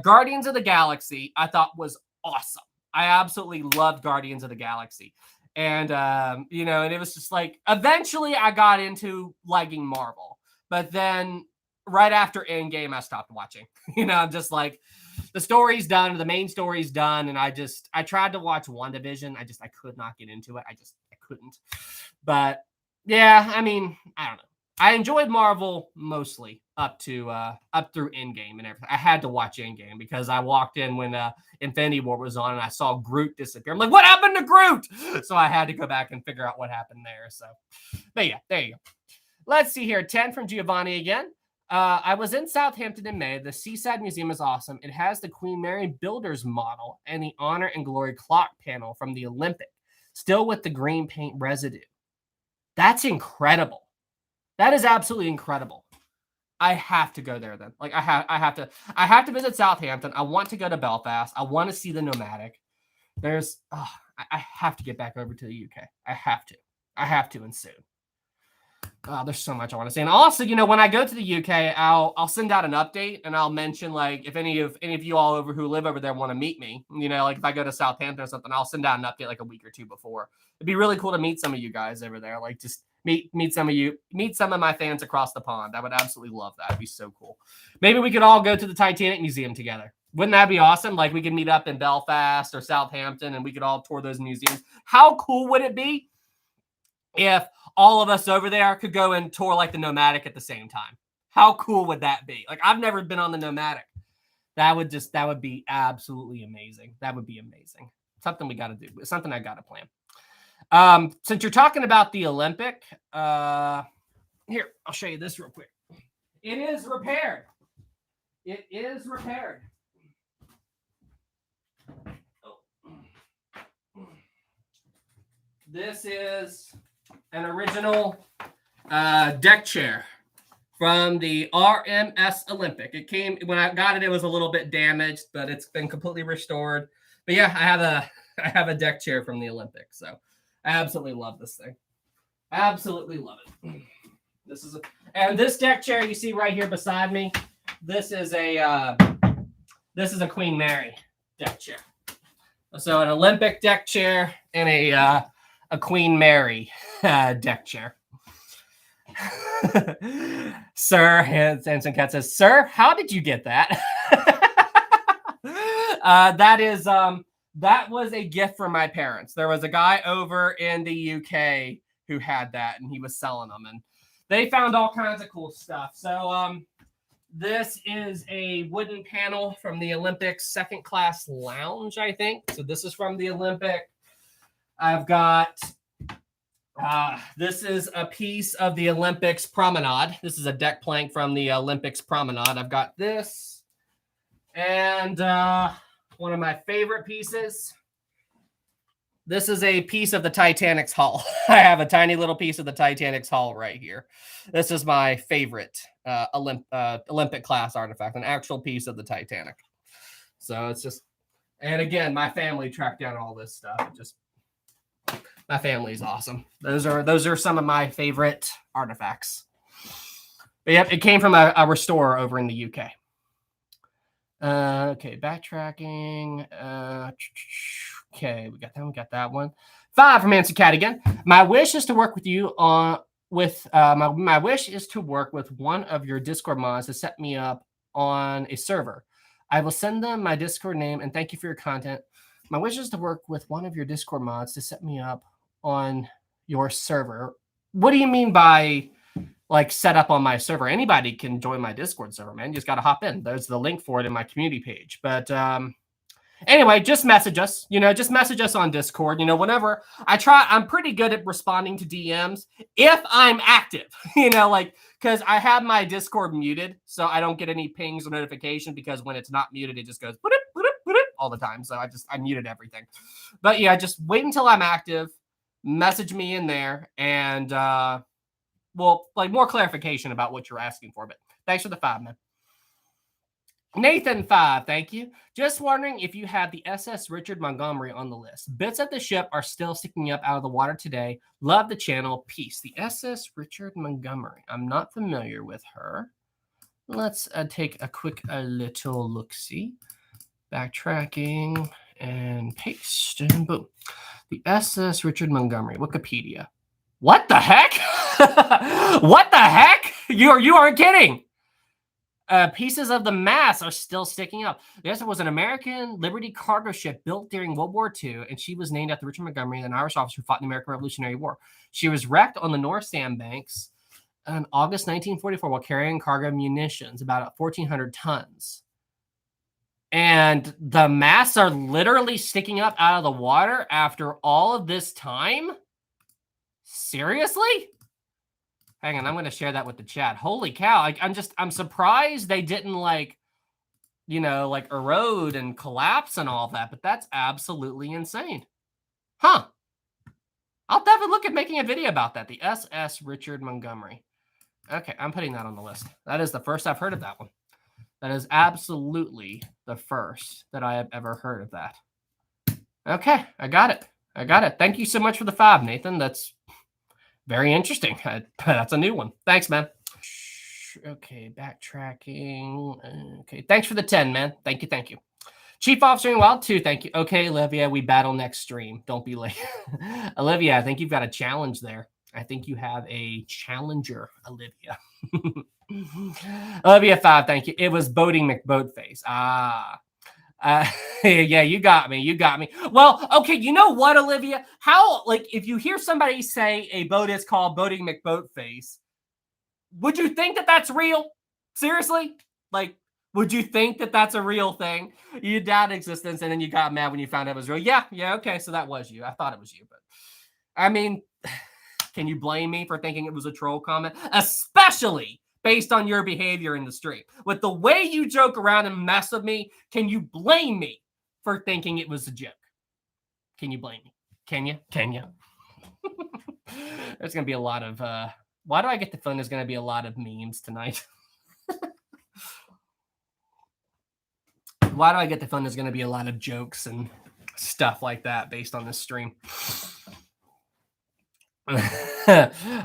Guardians of the Galaxy, I thought was awesome. I absolutely loved Guardians of the Galaxy. And, and it was just like, eventually I got into liking Marvel. But then right after Endgame, I stopped watching. I'm just like, the story's done, the main story's done, and I tried to watch WandaVision. I could not get into it. I couldn't. But yeah, I mean, I don't know. I enjoyed Marvel mostly up through Endgame and everything. I had to watch Endgame because I walked in when Infinity War was on and I saw Groot disappear. I'm like, what happened to Groot? So I had to go back and figure out what happened there. So, but yeah, there you go. Let's see here. 10 from Giovanni again. I was in Southampton in May. The Seaside Museum is awesome. It has the Queen Mary Builders model and the Honor and Glory clock panel from the Olympic, still with the green paint residue. That's incredible. That is absolutely incredible. I have to go there then. Like I have to visit Southampton. I want to go to Belfast. I want to see the Nomadic. I have to get back over to the UK. I have to and soon. There's so much I want to say. And also, when I go to the UK, I'll send out an update and I'll mention, like, if any of you all over who live over there want to meet me, like if I go to Southampton or something, I'll send out an update like a week or two before. It'd be really cool to meet some of you guys over there. Like, just meet some of my fans across the pond. I would absolutely love that. It'd be so cool. Maybe we could all go to the Titanic Museum together. Wouldn't that be awesome? Like, we could meet up in Belfast or Southampton and we could all tour those museums. How cool would it be if all of us over there could go and tour like the Nomadic at the same time? How cool would that be? Like, I've never been on the Nomadic. That would be absolutely amazing. That would be amazing. Something we got to do. Something I got to plan. Since you're talking about the Olympic, here, I'll show you this real quick. It is repaired. It is repaired. This is an original deck chair from the RMS Olympic. It came when I got it. It was a little bit damaged, but it's been completely restored. But yeah, I have a deck chair from the Olympic, so I absolutely love this thing. Absolutely love it. And this deck chair you see right here beside me. This is a Queen Mary deck chair. So an Olympic deck chair and a Queen Mary deck chair. Sir, Samson Cat says, "Sir, how did you get that?" That was a gift from my parents. There was a guy over in the UK who had that, and he was selling them, and they found all kinds of cool stuff. So this is a wooden panel from the Olympic second class lounge, I think. So this is from the Olympic. I've got this is a piece of the Olympics promenade. This is a deck plank from the Olympics promenade. I've got this, and one of my favorite pieces. This is a piece of the Titanic's hull. I have a tiny little piece of the Titanic's hull right here. This is my favorite Olympic class artifact, an actual piece of the Titanic. So it's just, and again, my family tracked down all this stuff. My family's awesome. Those are some of my favorite artifacts. But yep, it came from a restorer over in the UK. Okay, backtracking. Okay, we got that one. 5 from Nancy Cat again. My wish is to work with you on my wish is to work with one of your Discord mods to set me up on a server. I will send them my Discord name and thank you for your content. My wish is to work with one of your Discord mods to set me up on your server. What do you mean by like set up on my server? Anybody can join my Discord server, man. You just got to hop in. There's the link for it in my community page. But anyway, just message us. Just message us on Discord. Whenever I'm pretty good at responding to DMs if I'm active. Because I have my Discord muted, so I don't get any pings or notification. Because when it's not muted, it just goes all the time. So I muted everything. But yeah, just wait until I'm active. Message me in there, and more clarification about what you're asking for. But thanks for the 5, man. Nathan 5, thank you. Just wondering if you have the SS Richard Montgomery on the list. Bits of the ship are still sticking up out of the water today. Love the channel. Peace. The SS Richard Montgomery. I'm not familiar with her. Let's take a quick little look-see. Backtracking and paste and boom. The SS Richard Montgomery. Wikipedia. What the heck? What the heck? You aren't kidding. Pieces of the mast are still sticking up. This was an American Liberty cargo ship built during World War II, and she was named after Richard Montgomery, an Irish officer who fought in the American Revolutionary War. She was wrecked on the North Sandbanks in August 1944 while carrying cargo munitions, about 1,400 tons. And the masts are literally sticking up out of the water after all of this time? Seriously? Hang on, I'm going to share that with the chat. Holy cow. I'm surprised they didn't erode and collapse and all that, but that's absolutely insane. Huh. I'll definitely look at making a video about that. The SS Richard Montgomery. Okay, I'm putting that on the list. That is the first I've heard of that one. That is absolutely the first that I have ever heard of that. Okay, I got it. Thank you so much for the 5, Nathan. That's very interesting. That's a new one. Thanks, man. Okay, backtracking. Okay, thanks for the 10, man. Thank you. Chief Officer in Wild 2, thank you. Okay, Olivia, we battle next stream. Don't be late. Olivia, I think you've got a challenge there. I think you have a challenger, Olivia. Olivia 5, thank you. It was Boating McBoatface. Yeah, you got me. Well, okay, you know what, Olivia? How, if you hear somebody say a boat is called Boating McBoatface, would you think that that's real? Seriously? Would you think that that's a real thing? You doubt existence, and then you got mad when you found out it was real. Yeah, okay, so that was you. I thought it was you, but I mean, can you blame me for thinking it was a troll comment? Especially based on your behavior in the stream. With the way you joke around and mess with me, can you blame me for thinking it was a joke? Can you blame me? Can you? There's going to be a lot of, why do I get the feeling there's going to be a lot of memes tonight? Why do I get the feeling there's going to be a lot of jokes and stuff like that based on this stream?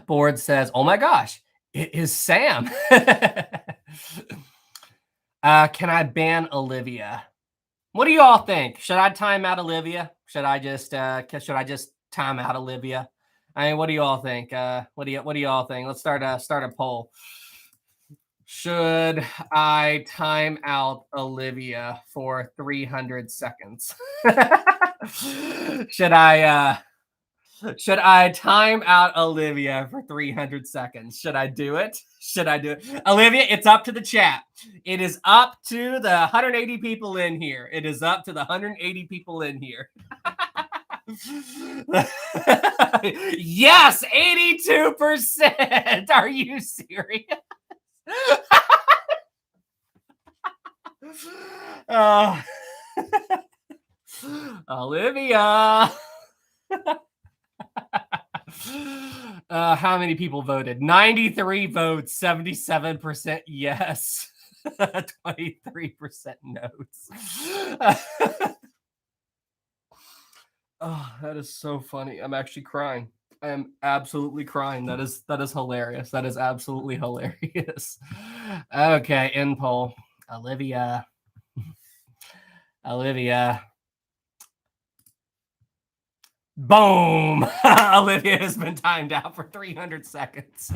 Board says, oh my gosh, it is Sam. Can I ban Olivia? What do you all think? Should I time out Olivia? Should I just time out Olivia? I mean, what do you all think? What do you all think? Let's start a poll. Should I time out Olivia for 300 seconds? Should I time out Olivia for 300 seconds? Should I do it? Olivia, it's up to the chat. It is up to the 180 people in here. Yes, 82%. Are you serious? Olivia. How many people voted? 93 votes, 77% yes, 23% no's. Oh, that is so funny. I'm actually crying. I am absolutely crying. That is hilarious. That is absolutely hilarious. Okay, end poll. Olivia. Boom. Olivia has been timed out for 300 seconds.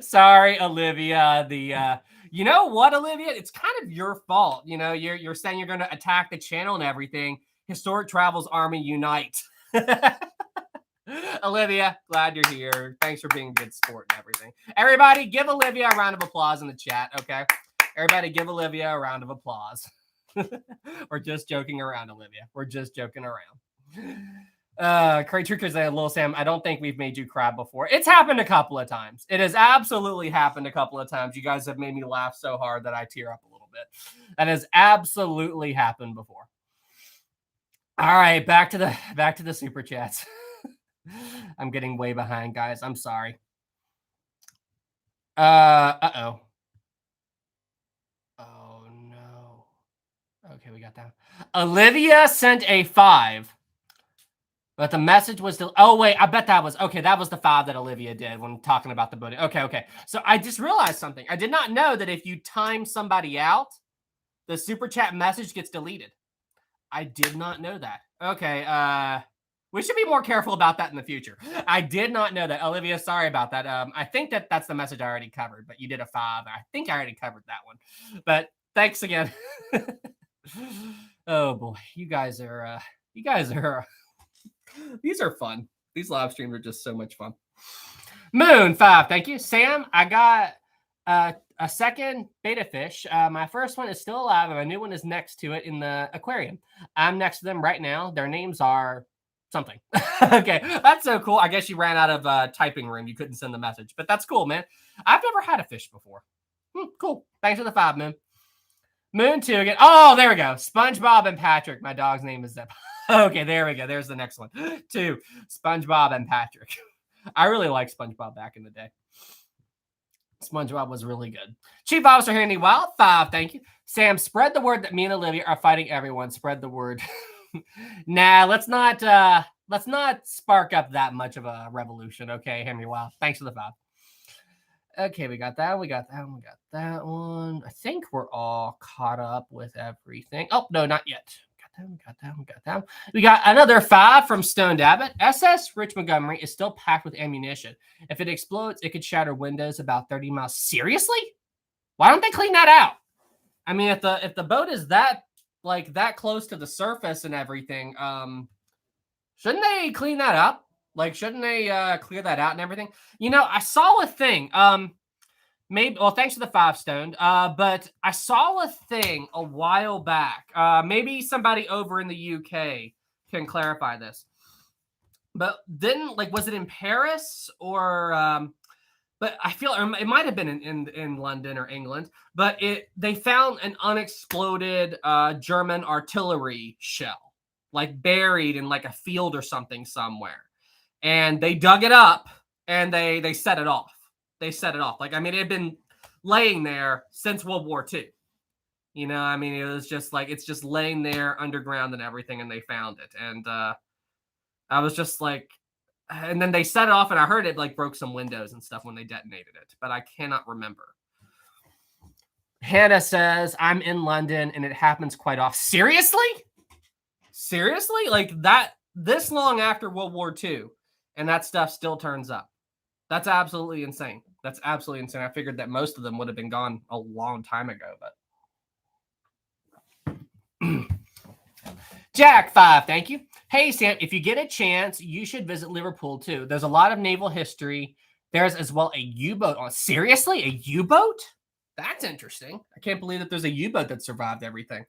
Sorry, Olivia. You know what, Olivia? It's kind of your fault. You know, you're saying you're going to attack the channel and everything. Historic Travels Army Unite. Olivia, glad you're here. Thanks for being a good sport and everything. Everybody, give Olivia a round of applause in the chat, okay? Everybody, give Olivia a round of applause. We're just joking around, Olivia. We're just joking around. Craig Trickers and Lil Sam, I don't think we've made you cry before. It's happened a couple of times. It has absolutely happened a couple of times. You guys have made me laugh so hard that I tear up a little bit. That has absolutely happened before. All right, back to the super chats. I'm getting way behind, guys. I'm sorry. Uh-oh. Oh, no. Okay, we got that. Olivia sent a 5. But the message was still. Oh wait, I bet that was okay. That was the 5 that Olivia did when talking about the voting. Okay. So I just realized something. I did not know that if you time somebody out, the super chat message gets deleted. I did not know that. Okay. We should be more careful about that in the future. I did not know that, Olivia. Sorry about that. I think that's the message I already covered, but you did a 5. I think I already covered that one. But thanks again. Oh boy, you guys are. These are fun. These live streams are just so much fun. Moon 5, thank you. Sam, I got a second beta fish. My first one is still alive, and my new one is next to it in the aquarium. I'm next to them right now. Their names are something. Okay, that's so cool. I guess you ran out of typing room. You couldn't send the message, but that's cool, man. I've never had a fish before. Cool. Thanks for the 5, Moon. Moon 2 again. Oh, there we go. SpongeBob and Patrick. My dog's name is Zep. Okay, there we go. There's the next one. 2, SpongeBob and Patrick. I really liked SpongeBob back in the day. SpongeBob was really good. Chief Officer Handy Wild, 5, thank you. Sam, spread the word that me and Olivia are fighting everyone. Spread the word. Nah, let's not spark up that much of a revolution. Okay, Henry Wild. Thanks for the 5. Okay, we got that. We got that. We got that one. I think we're all caught up with everything. Oh, no, not yet. We got that. We got another 5 from Stoned Abbott. SS Rich Montgomery is still packed with ammunition. If it explodes, it could shatter windows about 30 miles. Seriously? Why don't they clean that out? I mean, if the boat is that close to the surface and everything, shouldn't they clean that up? Like, shouldn't they clear that out and everything? You know, I saw a thing. Maybe. Well, thanks for the 5 Stoned. But I saw a thing a while back. Maybe somebody over in the UK can clarify this. But then, was it in Paris or? But I feel it might have been in London or England. But they found an unexploded German artillery shell, buried in a field or something somewhere. And they dug it up and they set it off. They set it off. It had been laying there since World War II. You know, I mean, it was just it's just laying there underground and everything, and they found it. And I was just and then they set it off, and I heard it broke some windows and stuff when they detonated it, but I cannot remember. Hannah says, I'm in London and it happens quite often. Seriously? That this long after World War II, and that stuff still turns up. That's absolutely insane. That's absolutely insane. I figured that most of them would have been gone a long time ago, but Jack 5, thank you. Hey Sam, if you get a chance, you should visit Liverpool too. There's a lot of naval history. There's as well a U-boat on. Seriously, a U-boat? That's interesting. I can't believe that there's a U-boat that survived everything.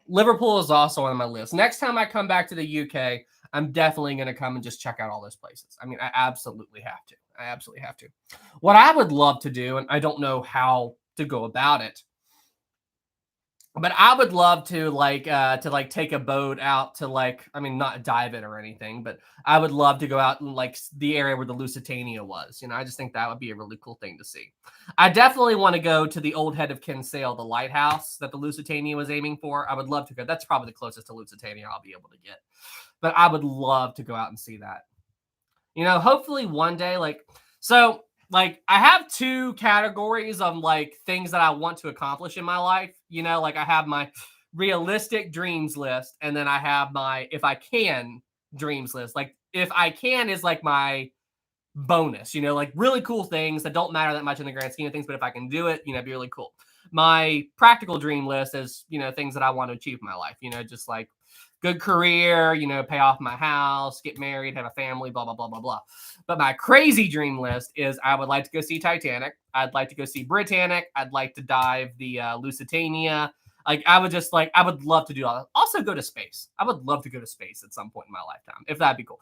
Liverpool is also on my list. Next time I come back to the UK, I'm definitely going to come and just check out all those places. I mean, I absolutely have to. What I would love to do, and I don't know how to go about it, but I would love to take a boat out to not dive it or anything, but I would love to go out in the area where the Lusitania was. You know, I just think that would be a really cool thing to see. I definitely want to go to the old Head of Kinsale, the lighthouse that the Lusitania was aiming for. I would love to go. That's probably the closest to Lusitania I'll be able to get, but I would love to go out and see that. You know, hopefully one day, I have 2 categories of things that I want to accomplish in my life. You know, I have my realistic dreams list, and then I have my if I can dreams list. If I can is my bonus, you know, really cool things that don't matter that much in the grand scheme of things, but if I can do it, you know, it'd be really cool. My practical dream list is, you know, things that I want to achieve in my life, you know, just good career, you know, pay off my house, get married, have a family, blah, blah, blah, blah, blah. But my crazy dream list is I would like to go see Titanic. I'd like to go see Britannic. I'd like to dive the Lusitania. I would love to do all that. Also go to space. I would love to go to space at some point in my lifetime, if that'd be cool.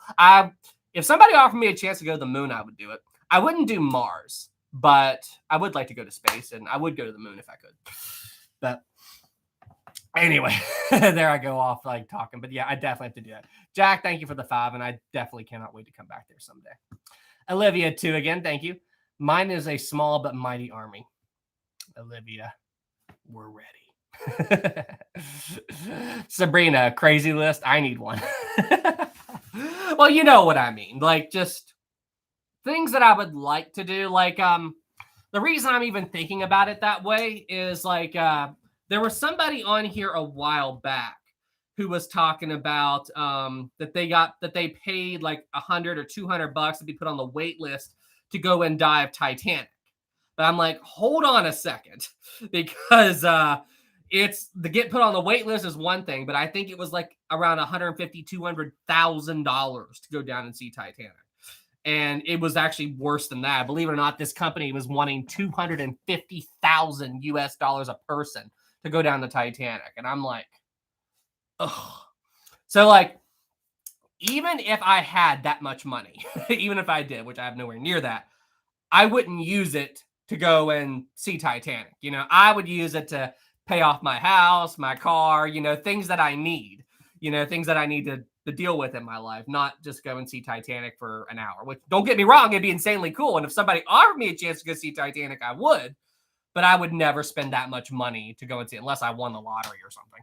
If somebody offered me a chance to go to the moon, I would do it. I wouldn't do Mars, but I would like to go to space, and I would go to the moon if I could. But anyway, there I go off talking. But yeah, I definitely have to do that. Jack, thank you for the 5, and I definitely cannot wait to come back there someday. Olivia 2 again, thank you. Mine is a small but mighty army. Olivia, we're ready. Sabrina, crazy list. I need one. Well, you know what I mean. Like, just things that I would like to do. Like, the reason I'm even thinking about it that way is like, there was somebody on here a while back who was talking about that they paid like $100 or $200 to be put on the wait list to go and dive Titanic. But I'm like, hold on a second, because it's the get put on the wait list is one thing, but I think it was like around $150,000-$200,000 to go down and see Titanic. And it was actually worse than that. Believe it or not, this company was wanting $250,000 a person to go down the Titanic. And I'm like, ugh. So like, even if I had that much money, even if I did, which I have nowhere near that, I wouldn't use it to go and see Titanic. You know, I would use it to pay off my house, my car, you know, things that I need, things that I need to deal with in my life, not just go and see Titanic for an hour, which, don't get me wrong, it'd be insanely cool. And if somebody offered me a chance to go see Titanic, I would, but I would never spend that much money to go and see it unless I won the lottery or something.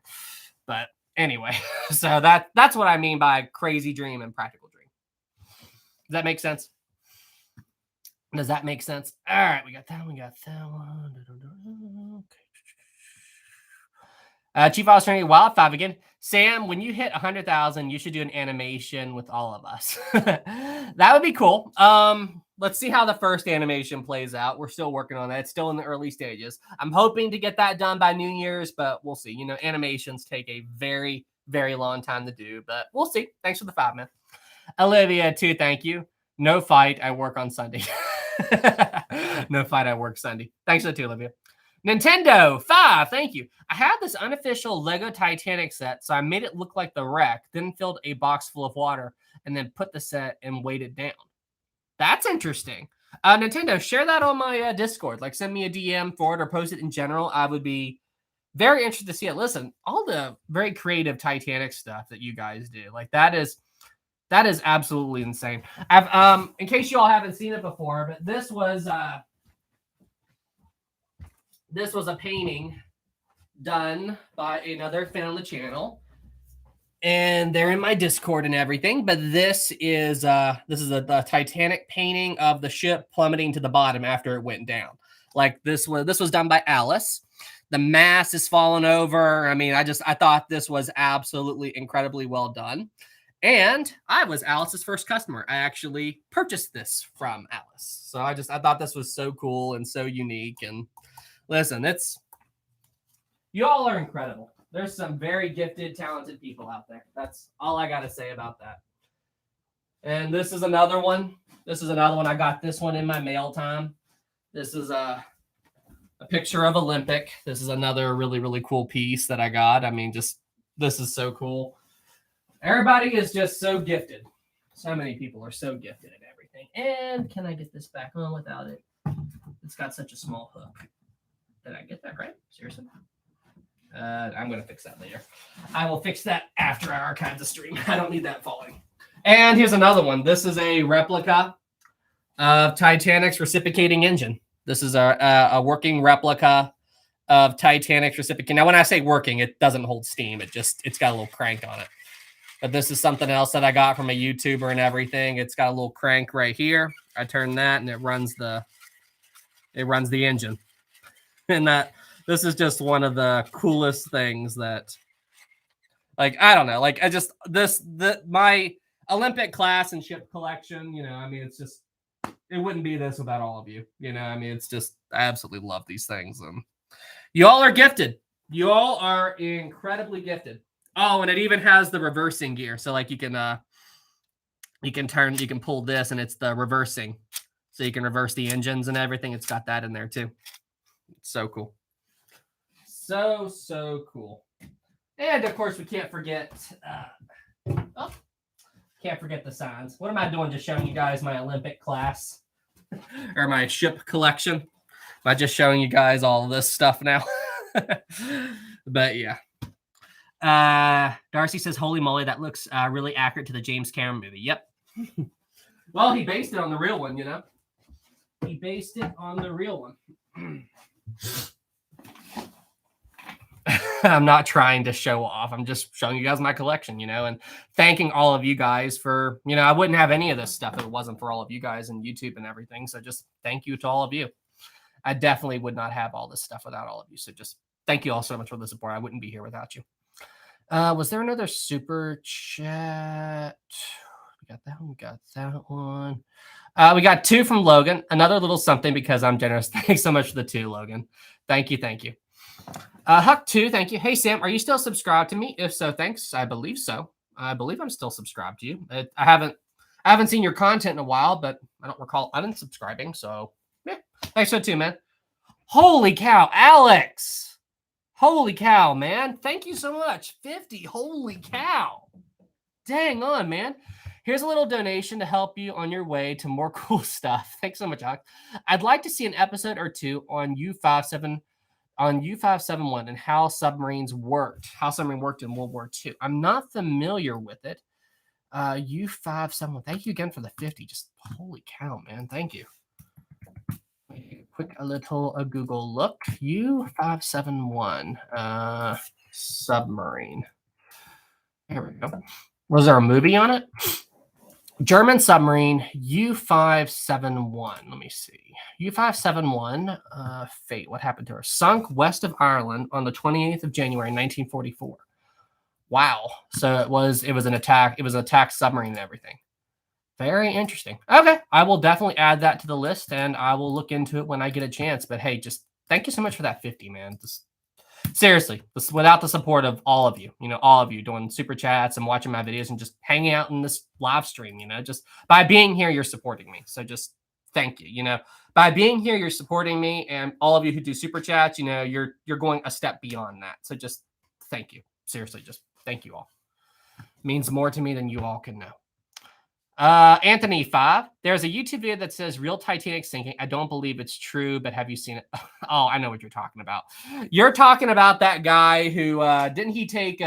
But anyway, so that's what I mean by crazy dream and practical dream. Does that make sense? Does that make sense? All right, we got that one. Okay. Chief Officer Wild 5 again. Sam, when you hit 100,000, you should do an animation with all of us. That would be cool. Let's see how the first animation plays out. We're still working on that. It's still in the early stages. I'm hoping to get that done by New Year's, but we'll see. You know, animations take a very, very long time to do, but we'll see. Thanks for the 5, man. Olivia, 2, thank you. No fight. I work on Sunday. No fight. I work Sunday. Thanks for the 2, Olivia. Nintendo 5, thank you. I have this unofficial Lego Titanic set, so I made it look like the wreck, then filled a box full of water, and then put the set and weighed it down. That's interesting. Nintendo, share that on my Discord. Like, send me a DM for it or post it in general. I would be very interested to see it. Listen, all the very creative Titanic stuff that you guys do, like that is absolutely insane. I've in case you all haven't seen it before, but this was a painting done by another fan on the channel, and they're in my Discord and everything. But this is the Titanic painting of the ship plummeting to the bottom after it went down. Like this was done by Alice. The mast is falling over. I mean, I thought this was absolutely incredibly well done. And I was Alice's first customer. I actually purchased this from Alice. So I thought this was so cool and so unique. And listen, you all are incredible. There's some very gifted, talented people out there. That's all I got to say about that. And this is another one. I got this one in my mail time. This is a picture of Olympic. This is another really, really cool piece that I got. I mean, this is so cool. Everybody is just so gifted. So many people are so gifted at everything. And can I get this back on without it? It's got such a small hook. Did I get that right? Seriously? I'm going to fix that later. I will fix that after I archive the stream. I don't need that falling. And here's another one. This is a replica of Titanic's reciprocating engine. This is a working replica of Titanic's reciprocating. Now, when I say working, it doesn't hold steam. It's got a little crank on it. But this is something else that I got from a YouTuber and everything. It's got a little crank right here. I turn that and it runs the engine. And this is just one of the coolest things that, like, I don't know, like my Olympic class and ship collection, I mean, it wouldn't be this without all of you, I mean, I absolutely love these things. And you all are gifted. You all are incredibly gifted. Oh, and it even has the reversing gear. So like you can pull this and it's the reversing. So you can reverse the engines and everything. It's got that in there too. It's so cool. So cool. And of course we can't forget the signs. What am I doing? Just showing you guys my Olympic class or my ship collection. Am I just showing you guys all of this stuff now? But yeah. Darcy says, holy moly, that looks really accurate to the James Cameron movie. Yep. Well, he based it on the real one, He based it on the real one. I'm not trying to show off. I'm just showing you guys my collection, and thanking all of you guys for, I wouldn't have any of this stuff if it wasn't for all of you guys and YouTube and everything. So just thank you to all of you. I definitely would not have all this stuff without all of you. So just thank you all so much for the support. I wouldn't be here without you. Was there another super chat? We got that one. We got that one. We got 2 from Logan. Another little something because I'm generous. Thanks so much for the 2, Logan. Thank you. Thank you. Huck2, thank you. Hey, Sam, are you still subscribed to me? If so, thanks. I believe so. I believe I'm still subscribed to you. I haven't seen your content in a while, but I don't recall unsubscribing. So, yeah. Thanks for 2, man. Holy cow, Alex. Holy cow, man. Thank you so much. 50. Holy cow. Dang on, man. Here's a little donation to help you on your way to more cool stuff. Thanks so much, Huck. I'd like to see an episode or 2 on U571 and how submarines worked. How submarine worked in World War II. I'm not familiar with it. U571. Thank you again for the 50. Just holy cow, man. Thank you. A little Google look. U571 submarine. There we go. Was there a movie on it? German submarine U571. Let me see. U571 fate. What happened to her? Sunk west of Ireland on the 28th of January, 1944. Wow. So it was an attack. It was an attack submarine and everything. Very interesting. Okay. I will definitely add that to the list and I will look into it when I get a chance. But hey, just thank you so much for that 50, man. Seriously, without the support of all of you, all of you doing super chats and watching my videos and just hanging out in this live stream, just by being here, you're supporting me. So just thank you. By being here, you're supporting me, and all of you who do super chats, you're going a step beyond that. So just thank you. Seriously, just thank you all. It means more to me than you all can know. Anthony 5. There's a YouTube video that says real Titanic sinking. I don't believe it's true, but have you seen it? Oh, I know what you're talking about. You're talking about that guy who didn't he take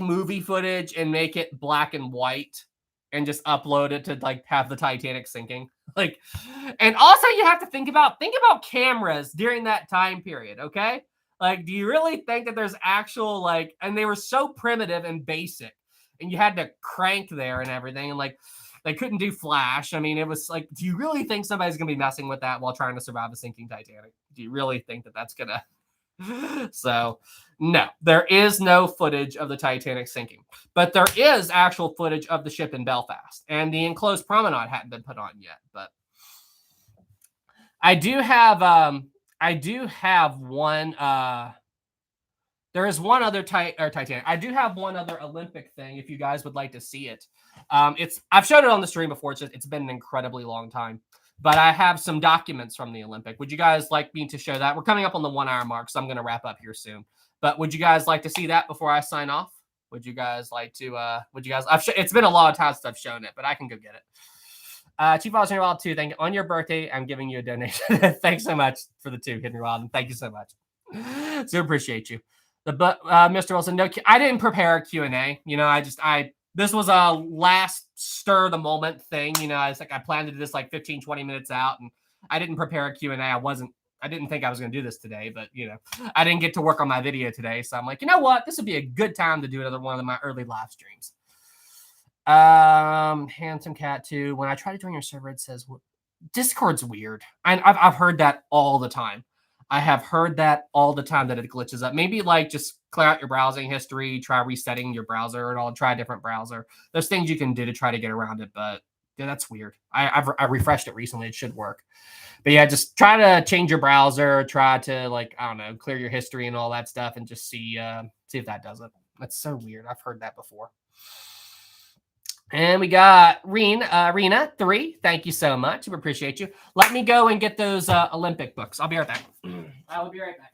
movie footage and make it black and white and just upload it to like have the Titanic sinking? Like, and also you have to think about cameras during that time period, okay? Like, do you really think that there's actual and they were so primitive and basic. And you had to crank there and everything. And they couldn't do flash. I mean, it was like, do you really think somebody's going to be messing with that while trying to survive a sinking Titanic? Do you really think that that's going to? So, no, there is no footage of the Titanic sinking. But there is actual footage of the ship in Belfast. And the enclosed promenade hadn't been put on yet. But I do have one. There is one other Titanic. I do have one other Olympic thing if you guys would like to see it. I've showed it on the stream before. It's been an incredibly long time. But I have some documents from the Olympic. Would you guys like me to show that? We're coming up on the 1 hour mark, so I'm going to wrap up here soon. But would you guys like to see that before I sign off? Would you guys like to, it's been a lot of times since I've shown it, but I can go get it. Chief Officer Wild 2, thank you. On your birthday, I'm giving you a donation. Thanks so much for the 2, Henry Wild. Thank you so much. So appreciate you. Mr. Wilson, no, I didn't prepare a Q&A. This was a last stir the moment thing. I planned to do this 15, 20 minutes out, and I didn't prepare a Q&A. I didn't think I was going to do this today, but I didn't get to work on my video today. So I'm like, you know what? This would be a good time to do another one of my early live streams. Handsome Cat 2. When I try to join your server, it says Discord's weird. I've heard that all the time. I have heard that all the time that it glitches up. Maybe just clear out your browsing history, try resetting your browser and all, try a different browser. There's things you can do to try to get around it, but yeah, that's weird. I refreshed it recently. It should work. But yeah, just try to change your browser, try to I don't know, clear your history and all that stuff and just see if that does it. That's so weird. I've heard that before. And we got Rena 3. Thank you so much. We appreciate you. Let me go and get those Olympic books. I'll be right back. I will be right back.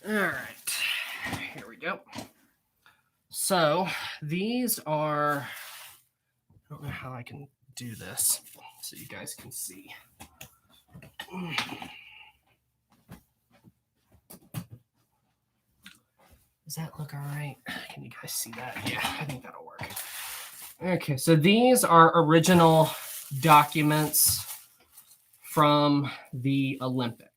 All right, here we go. So these are, I don't know how I can do this so you guys can see. Does that look all right? Can you guys see that? Yeah, I think that'll work. Okay, so these are original documents from the Olympic.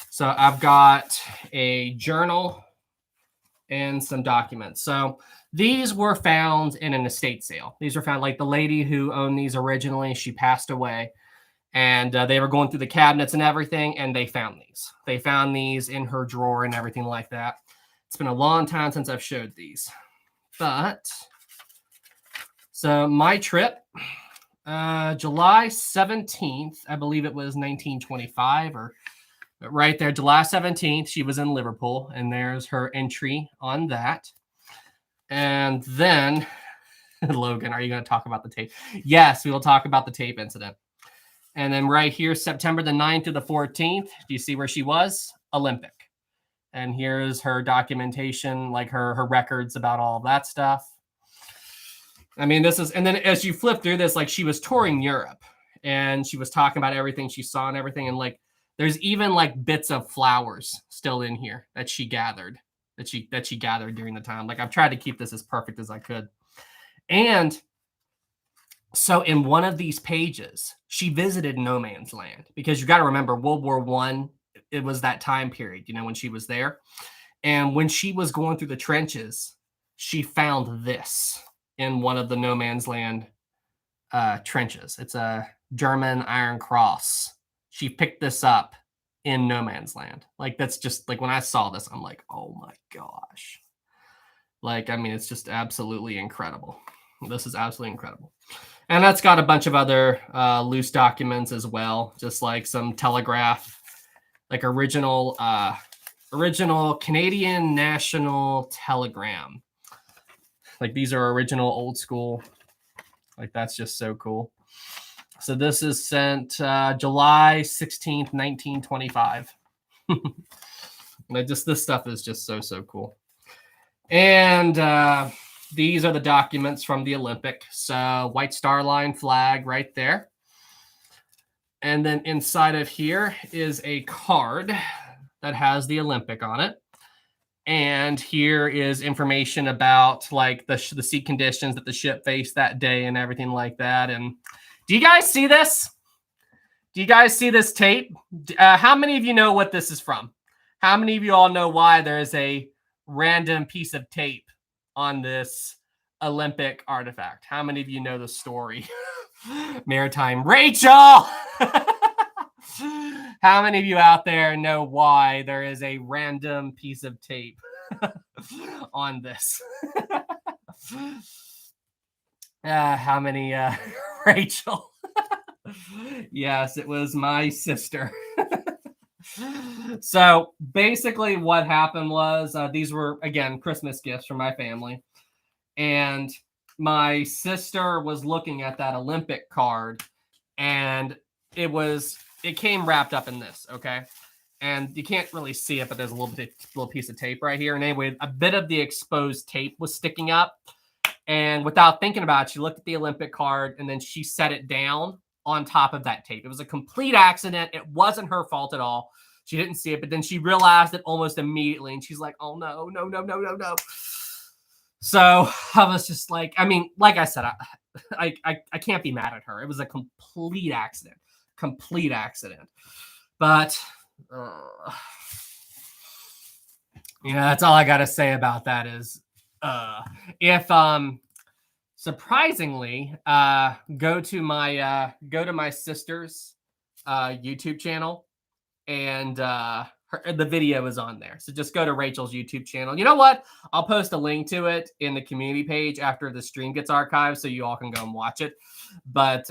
So I've got a journal and some documents. So these were found in an estate sale. These were found, like the lady who owned these originally, she passed away. And they were going through the cabinets and everything, and they found these. They found these in her drawer and everything like that. It's been a long time since I've showed these. But, so my trip, July 17th, I believe it was 1925, or right there, July 17th, she was in Liverpool, and there's her entry on that. And then, Logan, are you going to talk about the tape? Yes, we will talk about the tape incident. And then right here, September the 9th to the 14th, do you see where she was? Olympic. And here's her documentation, like her records about all of that stuff. I mean, this is, and then as you flip through this, like she was touring Europe and she was talking about everything she saw and everything. And like, there's even like bits of flowers still in here that she gathered, that she gathered during the time. Like I've tried to keep this as perfect as I could. And so in one of these pages, she visited no man's land, because you got to remember World War I, it was that time period, you know, when she was there. And when she was going through the trenches, she found this in one of the no man's land trenches. It's a German Iron Cross. She picked this up in no man's land. Like, that's just like, when I saw this, I'm like, oh my gosh. Like, I mean, it's just absolutely incredible. This is absolutely incredible. And that's got a bunch of other loose documents as well, just like some telegraph, like original Canadian National Telegram. Like these are original old school. Like that's just so cool. So this is sent July 16th, 1925. This stuff is just so cool. And these are the documents from the Olympic. So White Star Line flag right there. And then inside of here is a card that has the Olympic on it. And here is information about like the sea conditions that the ship faced that day and everything like that. And do you guys see this? Do you guys see this tape? How many of you know what this is from? How many of you all know why there is a random piece of tape on this Olympic artifact? How many of you know the story? Maritime Rachel! How many of you out there know why there is a random piece of tape on this? How many, Rachel? Yes, it was my sister. So basically what happened was these were, again, Christmas gifts from my family. And my sister was looking at that Olympic card, and it came wrapped up in this, okay? And you can't really see it, but there's a little piece of tape right here. And anyway, a bit of the exposed tape was sticking up. And without thinking about it, she looked at the Olympic card, and then she set it down on top of that tape. It was a complete accident. It wasn't her fault at all. She didn't see it, but then she realized it almost immediately, and she's like, oh, no. So I was just like, I mean, like I said, I can't be mad at her. It was a complete accident. But, that's all I got to say about that is, if, surprisingly, go to my sister's YouTube channel, and the video is on there. So just go to Rachel's YouTube channel. You know what? I'll post a link to it in the community page after the stream gets archived, so you all can go and watch it. But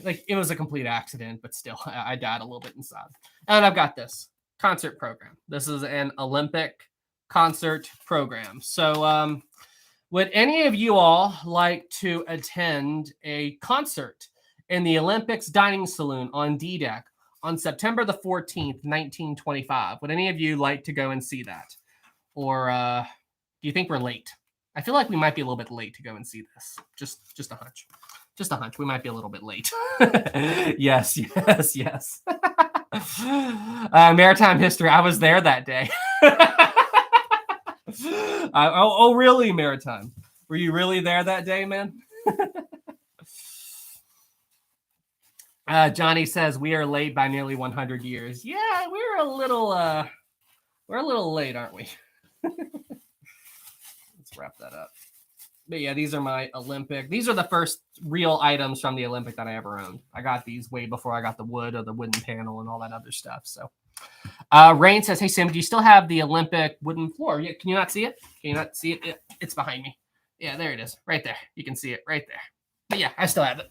like, it was a complete accident, but still, I died a little bit inside. And I've got this concert program. This is an Olympic concert program. So would any of you all like to attend a concert in the Olympics Dining Saloon on D-Deck on September the 14th, 1925. Would any of you like to go and see that? Or do you think we're late? I feel like we might be a little bit late to go and see this. Just a hunch. Just a hunch. We might be a little bit late. Yes. Maritime history. I was there that day. Oh, really, Maritime? Were you really there that day, man? Johnny says we are late by nearly 100 years. Yeah, we're a little late, aren't we? Let's wrap that up. But yeah, these are my Olympic. These are the first real items from the Olympic that I ever owned. I got these way before I got the wood or the wooden panel and all that other stuff. So, Rain says, "Hey Sam, do you still have the Olympic wooden floor? Yeah, can you not see it? Can you not see it? It's behind me. Yeah, there it is, right there. You can see it right there. But yeah, I still have it."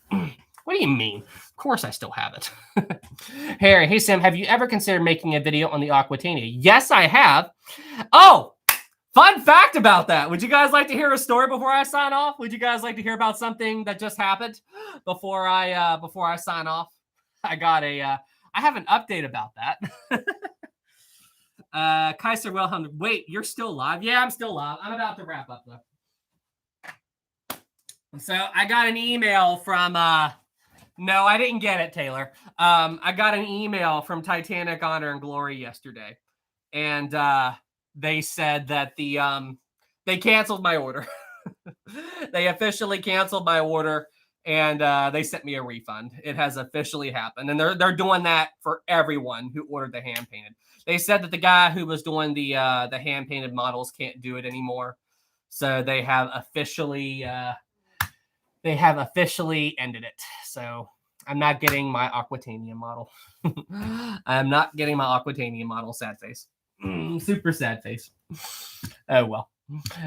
What do you mean? Of course I still have it. Harry, hey Sam, have you ever considered making a video on the Aquatania? Yes, I have. Oh, fun fact about that. Would you guys like to hear a story before I sign off? Would you guys like to hear about something that just happened before I sign off? I have an update about that. Kaiser Wilhelm, wait, you're still live? Yeah, I'm still live. I'm about to wrap up though. So I got an email from no, I didn't get it, Taylor. I got an email from Titanic Honor and Glory yesterday, and they said that they canceled my order. They officially canceled my order, and they sent me a refund. It has officially happened, and they're doing that for everyone who ordered the hand painted. They said that the guy who was doing the hand painted models can't do it anymore, so they have officially ended it. So I'm not getting my Aquatania model. I'm not getting my Aquatania model. Sad face. Super sad face. Oh, well.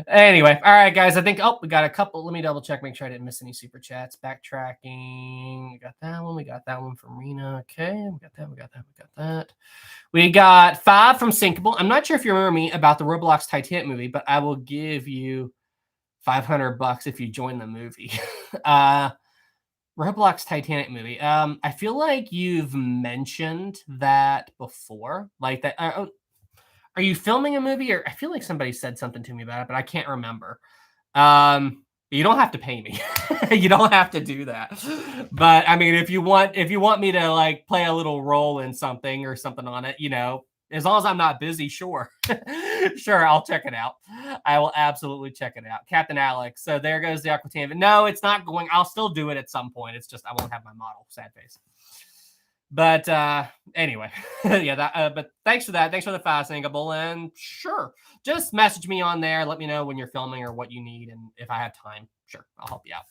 Anyway. All right, guys. I think, we got a couple. Let me double check. Make sure I didn't miss any super chats. Backtracking. We got that one. We got that one from Rena. Okay. We got that. We got 5 from Sinkable. I'm not sure if you remember me about the Roblox Titanic movie, but I will give you $500 if you join the movie. Roblox Titanic movie. I feel like you've mentioned that before. Like that. Are you filming a movie? Or I feel like somebody said something to me about it, but I can't remember. You don't have to pay me. You don't have to do that. But I mean, if you want me to like play a little role in something or something on it, as long as I'm not busy, sure. Sure, I'll check it out. I will absolutely check it out. Captain Alex. So there goes the Aquatania. No, it's not going. I'll still do it at some point. It's just I won't have my model. Sad face. But anyway, yeah. But thanks for that. Thanks for the fast Sinkable. And sure, just message me on there. Let me know when you're filming or what you need, and if I have time, sure, I'll help you out.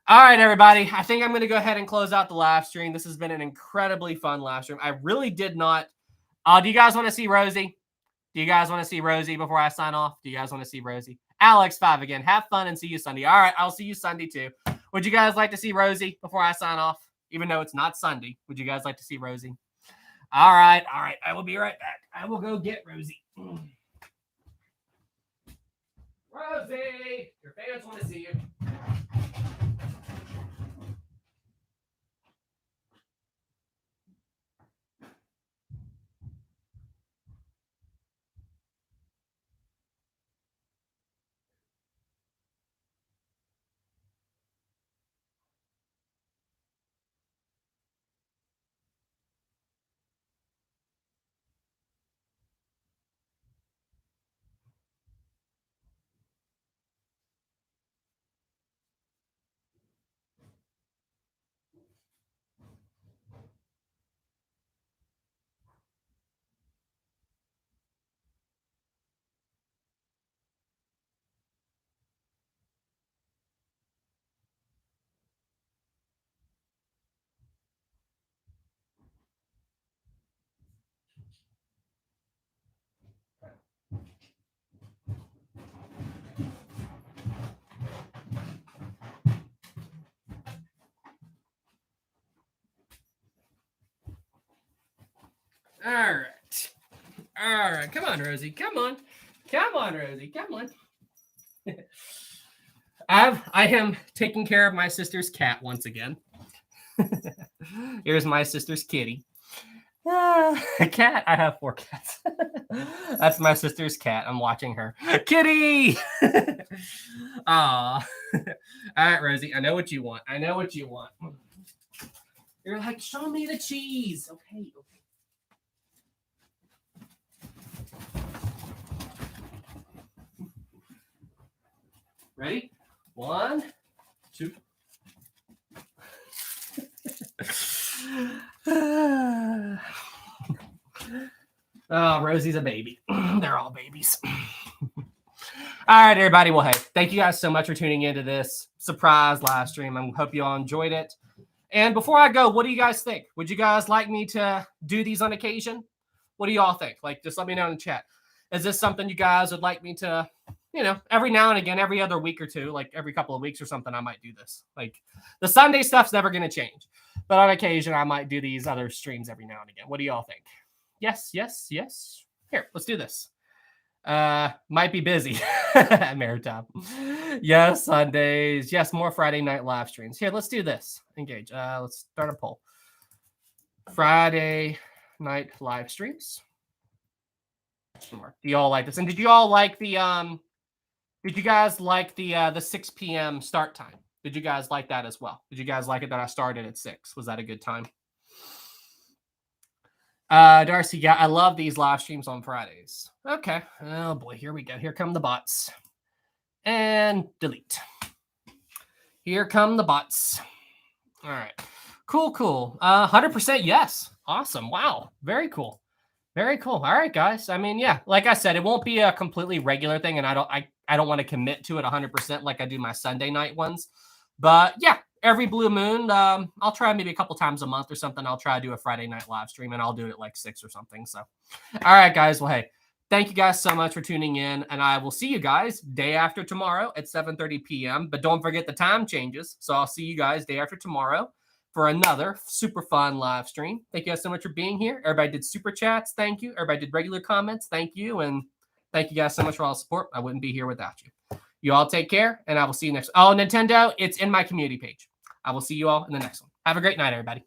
All right, everybody. I think I'm going to go ahead and close out the live stream. This has been an incredibly fun live stream. I really did not. Do you guys want to see Rosie? Do you guys want to see Rosie before I sign off? Do you guys want to see Rosie? Alex 5 again. Have fun and see you Sunday. All right, I'll see you Sunday too. Would you guys like to see Rosie before I sign off? Even though it's not Sunday, would you guys like to see Rosie? All right. I will be right back. I will go get Rosie. Rosie, your fans want to see you. All right. Come on, Rosie. Come on, Rosie. Come on. I am taking care of my sister's cat once again. Here's my sister's kitty. A cat? I have 4 cats. That's my sister's cat. I'm watching her. Kitty! Aw. All right, Rosie. I know what you want. I know what you want. You're like, show me the cheese. Okay. Ready? 1, 2. Oh, Rosie's a baby. They're all babies. All right, everybody. Well, hey, thank you guys so much for tuning into this surprise live stream. I hope you all enjoyed it. And before I go, what do you guys think? Would you guys like me to do these on occasion? What do you all think? Like, just let me know in the chat. Is this something you guys would like me to, every now and again, every other week or two, like every couple of weeks or something, I might do this. Like, the Sunday stuff's never going to change. But on occasion, I might do these other streams every now and again. What do you all think? Yes, yes, yes. Here, let's do this. Might be busy. Maritime. Yes, Sundays. Yes, more Friday night live streams. Here, let's do this. Engage. Let's start a poll. Friday night live streams. Do you all like this? And did you all like the did you guys like the 6 p.m. start time? Did you guys like that as well? Did you guys like it that I started at 6? Was that a good time? Darcy, yeah, I love these live streams on Fridays. Okay. Oh boy, here we go. Here come the bots. And delete. Here come the bots. All right. Cool. 100% yes. Awesome. Wow. Very cool. Very cool. All right, guys. I mean, yeah, like I said, it won't be a completely regular thing, and I don't want to commit to it 100% like I do my Sunday night ones. But yeah, every blue moon, I'll try maybe a couple times a month or something. I'll try to do a Friday night live stream, and I'll do it at like 6 or something. So, all right, guys. Well, hey, thank you guys so much for tuning in, and I will see you guys day after tomorrow at 7:30 p.m. But don't forget the time changes. So I'll see you guys day after tomorrow for another super fun live stream. Thank you guys so much for being here. Everybody did super chats. Thank you. Everybody did regular comments. Thank you. And thank you guys so much for all the support. I wouldn't be here without you. You all take care, and I will see you next. Oh, Nintendo, it's in my community page. I will see you all in the next one. Have a great night, everybody.